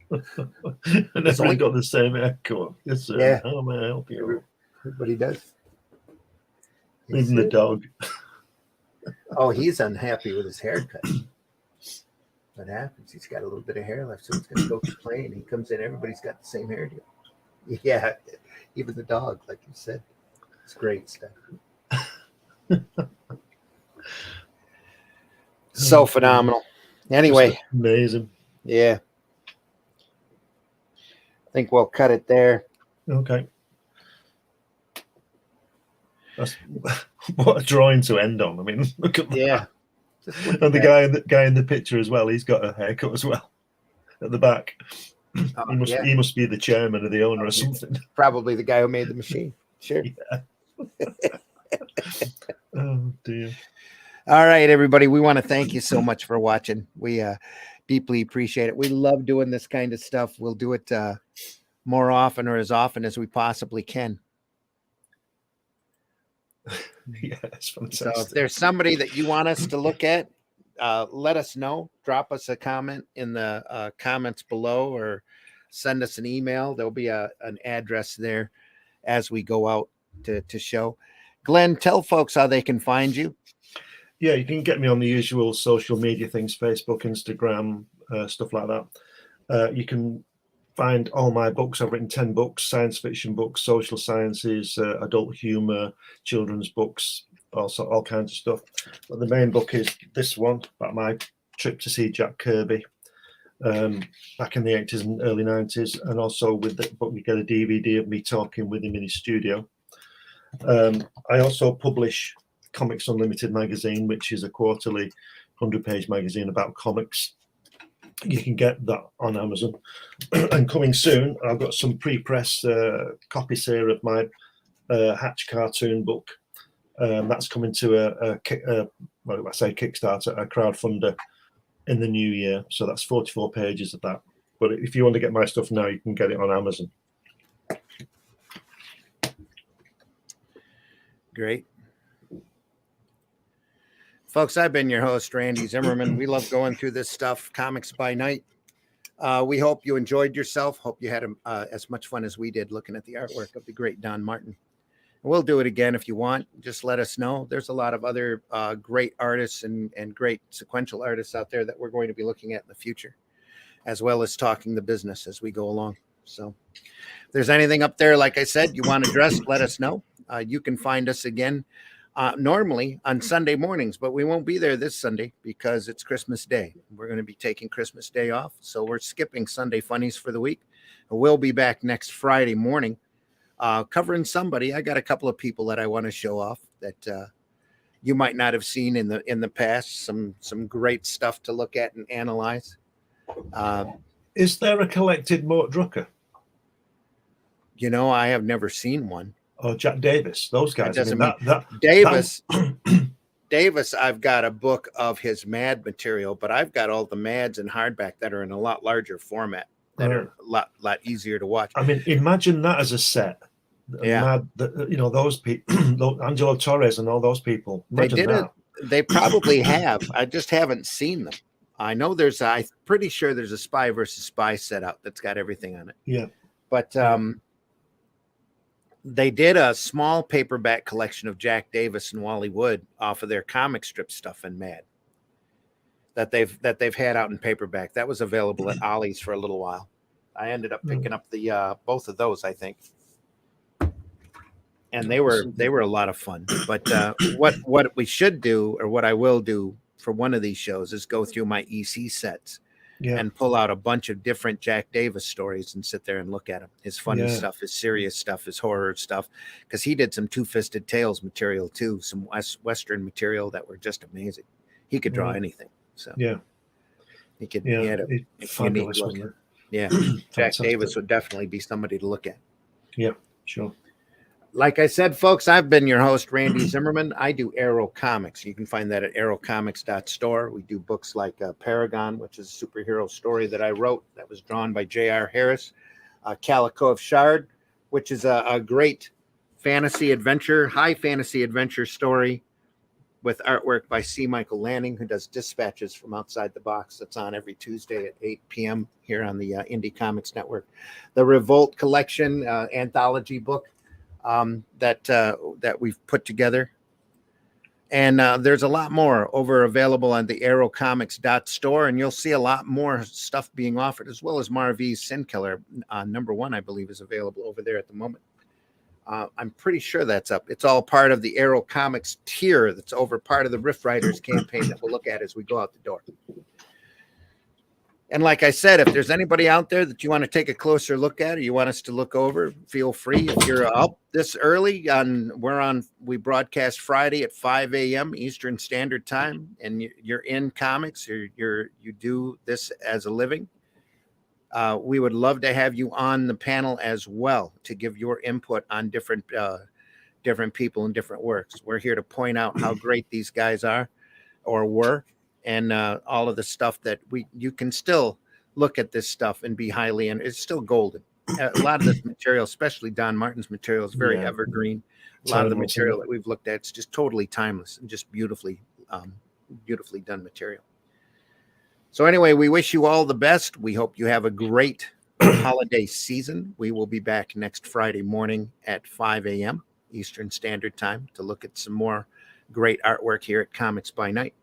Speaker 4: And everyone got the same haircut. Yes, sir.
Speaker 1: Yeah.
Speaker 4: How may I help you?
Speaker 1: Everybody does.
Speaker 4: Even the dog.
Speaker 1: Oh, he's unhappy with his haircut. What happens? He's got a little bit of hair left, so he's going to go complain. He comes in, everybody's got the same hairdo. Yeah, even the dog, like you said. It's great stuff. So phenomenal. Anyway.
Speaker 4: Amazing.
Speaker 1: Yeah. I think we'll cut it there.
Speaker 4: Okay. That's what a drawing to end on. I mean, look at that. And the guy in the picture as well, he's got a haircut as well at the back. He must be the chairman or the owner or something.
Speaker 1: Probably the guy who made the machine. Sure.
Speaker 4: Yeah. Oh dear.
Speaker 1: All right, everybody. We want to thank you so much for watching. We deeply appreciate it. We love doing this kind of stuff. We'll do it more often or as often as we possibly can.
Speaker 4: Yeah, it's fantastic.
Speaker 1: So if there's somebody that you want us to look at, let us know. Drop us a comment in the comments below or send us an email. There'll be an address there as we go out to show. Glenn, tell folks how they can find you.
Speaker 4: Yeah, you can get me on the usual social media things, Facebook, Instagram, stuff like that. You can find all my books. I've written 10 books, science fiction books, social sciences, adult humor, children's books, also all kinds of stuff. But the main book is this one, about my trip to see Jack Kirby back in the 80s and early 90s. And also with the book, you get a DVD of me talking with him in his studio. I also publish Comics Unlimited magazine, which is a quarterly 100-page magazine about comics. You can get that on Amazon. And coming soon, I've got some pre-press copies here of my Hatch cartoon book. That's coming to well, I say Kickstarter, a crowdfunder in the new year. So that's 44 pages of that. But if you want to get my stuff now, you can get it on Amazon.
Speaker 1: Great. Folks, I've been your host, Randy Zimmerman. We love going through this stuff, comics by night. We hope you enjoyed yourself. Hope you had as much fun as we did looking at the artwork of the great Don Martin. We'll do it again if you want. Just let us know. There's a lot of other great artists and great sequential artists out there that we're going to be looking at in the future, as well as talking the business as we go along. So if there's anything up there, like I said, you want addressed, let us know. You can find us again normally on Sunday mornings, but we won't be there this Sunday because it's Christmas Day. We're going to be taking Christmas Day off. So we're skipping Sunday Funnies for the week. We'll be back next Friday morning covering somebody. I got a couple of people that I want to show off that you might not have seen in the past. Some great stuff to look at and analyze.
Speaker 4: Is there a collected Mort Drucker?
Speaker 1: You know, I have never seen one.
Speaker 4: Or Jack Davis, those guys.
Speaker 1: Davis, I've got a book of his Mad material, but I've got all the Mads in hardback that are in a lot larger format that are a lot easier to watch.
Speaker 4: I mean, imagine that as a set.
Speaker 1: Yeah,
Speaker 4: you know, those people, Angelo Torres and all those people. Imagine
Speaker 1: they did
Speaker 4: that.
Speaker 1: it. They probably have. I just haven't seen them. I know I'm pretty sure there's a Spy versus Spy set out that's got everything on it.
Speaker 4: Yeah,
Speaker 1: but they did a small paperback collection of Jack Davis and Wally Wood off of their comic strip stuff in Mad that they've had out in paperback. That was available at Ollie's for a little while. I ended up picking up the both of those, I think, and they were a lot of fun. But what we should do, or what I will do for one of these shows, is go through my EC sets and pull out a bunch of different Jack Davis stories and sit there and look at them. His funny stuff, his serious stuff, his horror stuff, because he did some Two-Fisted Tales material too, some Western material that were just amazing. He could draw anything. So he could. He had a unique look. Yeah, Jack Davis would definitely be somebody to look at.
Speaker 4: Yeah, sure.
Speaker 1: Like I said, folks, I've been your host, Randy Zimmerman. I do Arrow Comics. You can find that at arrowcomics.store. We do books like Paragon, which is a superhero story that I wrote that was drawn by J.R. Harris. Calico of Shard, which is a great fantasy adventure, high fantasy adventure story with artwork by C. Michael Lanning, who does Dispatches from Outside the Box. That's on every Tuesday at 8 p.m. here on the Indie Comics Network. The Revolt Collection anthology book that we've put together. And there's a lot more available on the arrowcomics.store, and you'll see a lot more stuff being offered, as well as Marv's Sin Killer. #1, I believe, is available over there at the moment. I'm pretty sure that's up. It's all part of the Arrow Comics tier that's over part of the Rift Riders campaign that we'll look at as we go out the door. And like I said, if there's anybody out there that you want to take a closer look at, or you want us to look over, feel free. If you're up this early, we broadcast Friday at 5 a.m. Eastern Standard Time, and you're in comics, or you do this as a living. We would love to have you on the panel as well to give your input on different people and different works. We're here to point out how great these guys are or were, and all of the stuff that you can still look at this stuff and be highly, and it's still golden. A lot of this material, especially Don Martin's material, is very evergreen. A lot of the material that we've looked at, it's just totally timeless and just beautifully done material. So anyway, we wish you all the best. We hope you have a great holiday season. We will be back next Friday morning at 5 a.m. Eastern Standard Time to look at some more great artwork here at Comics by Night.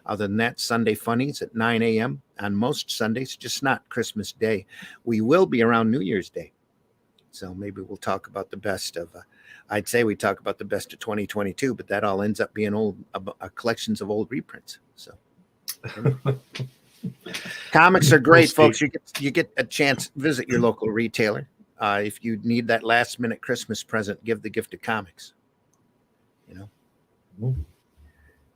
Speaker 1: Other than that, Sunday Funnies at 9 a.m. on most Sundays, just not Christmas Day. We will be around New Year's Day. So maybe we'll talk about the best of, I'd say we talk about the best of 2022, but that all ends up being collections of old reprints. So comics are great, folks. You get a chance, visit your local retailer. If you need that last minute Christmas present, give the gift of comics.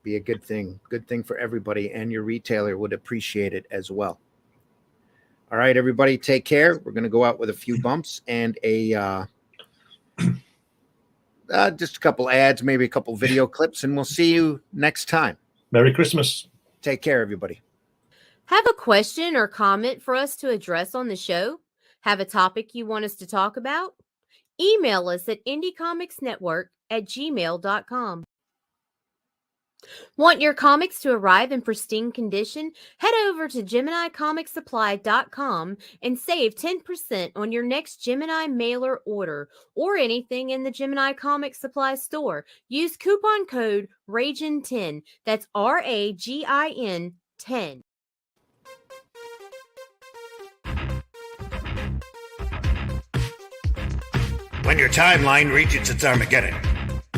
Speaker 1: Be a good thing for everybody, and your retailer would appreciate it as well. All right, everybody, take care. We're going to go out with a few bumps and just a couple ads, maybe a couple video clips, and we'll see you next time.
Speaker 4: Merry Christmas.
Speaker 1: Take care, everybody.
Speaker 2: Have a question or comment for us to address on the show? Have a topic you want us to talk about? Email us at indiecomicsnetwork@gmail.com. Want your comics to arrive in pristine condition? Head over to GeminiComicSupply.com and save 10% on your next Gemini mailer order or anything in the Gemini Comic Supply store. Use coupon code RAGIN10. That's RAGIN 10.
Speaker 6: When your timeline reaches its Armageddon,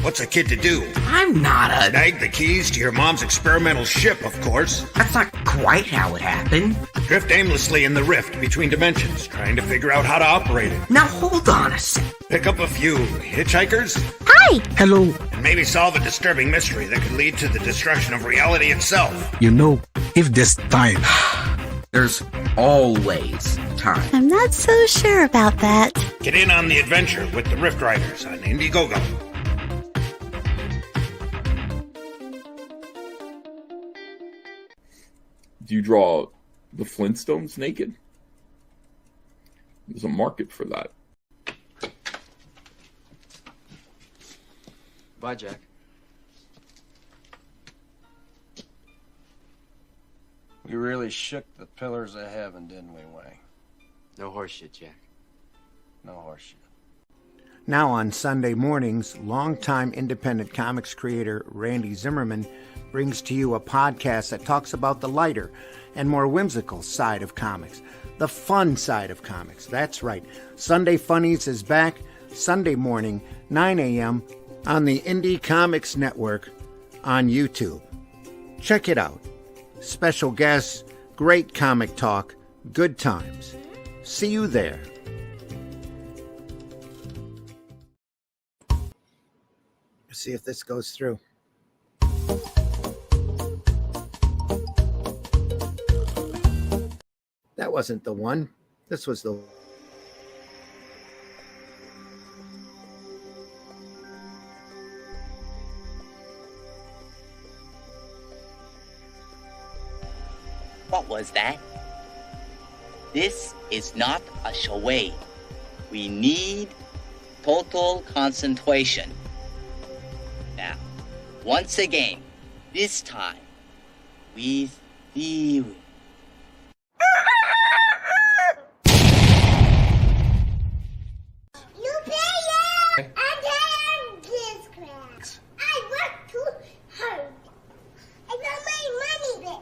Speaker 6: what's a kid to do?
Speaker 7: I'm not a...
Speaker 6: Snag the keys to your mom's experimental ship, of course.
Speaker 7: That's not quite how it happened.
Speaker 6: Drift aimlessly in the rift between dimensions, trying to figure out how to operate it.
Speaker 7: Now hold on a sec.
Speaker 6: Pick up a few hitchhikers.
Speaker 7: Hi! Hello.
Speaker 6: And maybe solve a disturbing mystery that could lead to the destruction of reality itself.
Speaker 7: You know, if there's time... There's always time.
Speaker 8: I'm not so sure about that.
Speaker 6: Get in on the adventure with the Rift Riders on Indiegogo.
Speaker 9: Do you draw the Flintstones naked? There's a market for that.
Speaker 10: Bye, Jack.
Speaker 11: We really shook the pillars of heaven, didn't we, Wayne?
Speaker 10: No horseshit, Jack.
Speaker 11: No horseshit.
Speaker 10: Now on Sunday mornings, longtime independent comics creator Randy Zimmerman brings to you a podcast that talks about the lighter and more whimsical side of comics, the fun side of comics. That's right. Sunday Funnies is back Sunday morning, 9 a.m. on the Indie Comics Network on YouTube. Check it out. Special guests, great comic talk, good times. See you there.
Speaker 1: See if this goes through. That wasn't the one. This was the...
Speaker 3: What was that? This is not a charade. We need total concentration. Now, once again, this time with theory.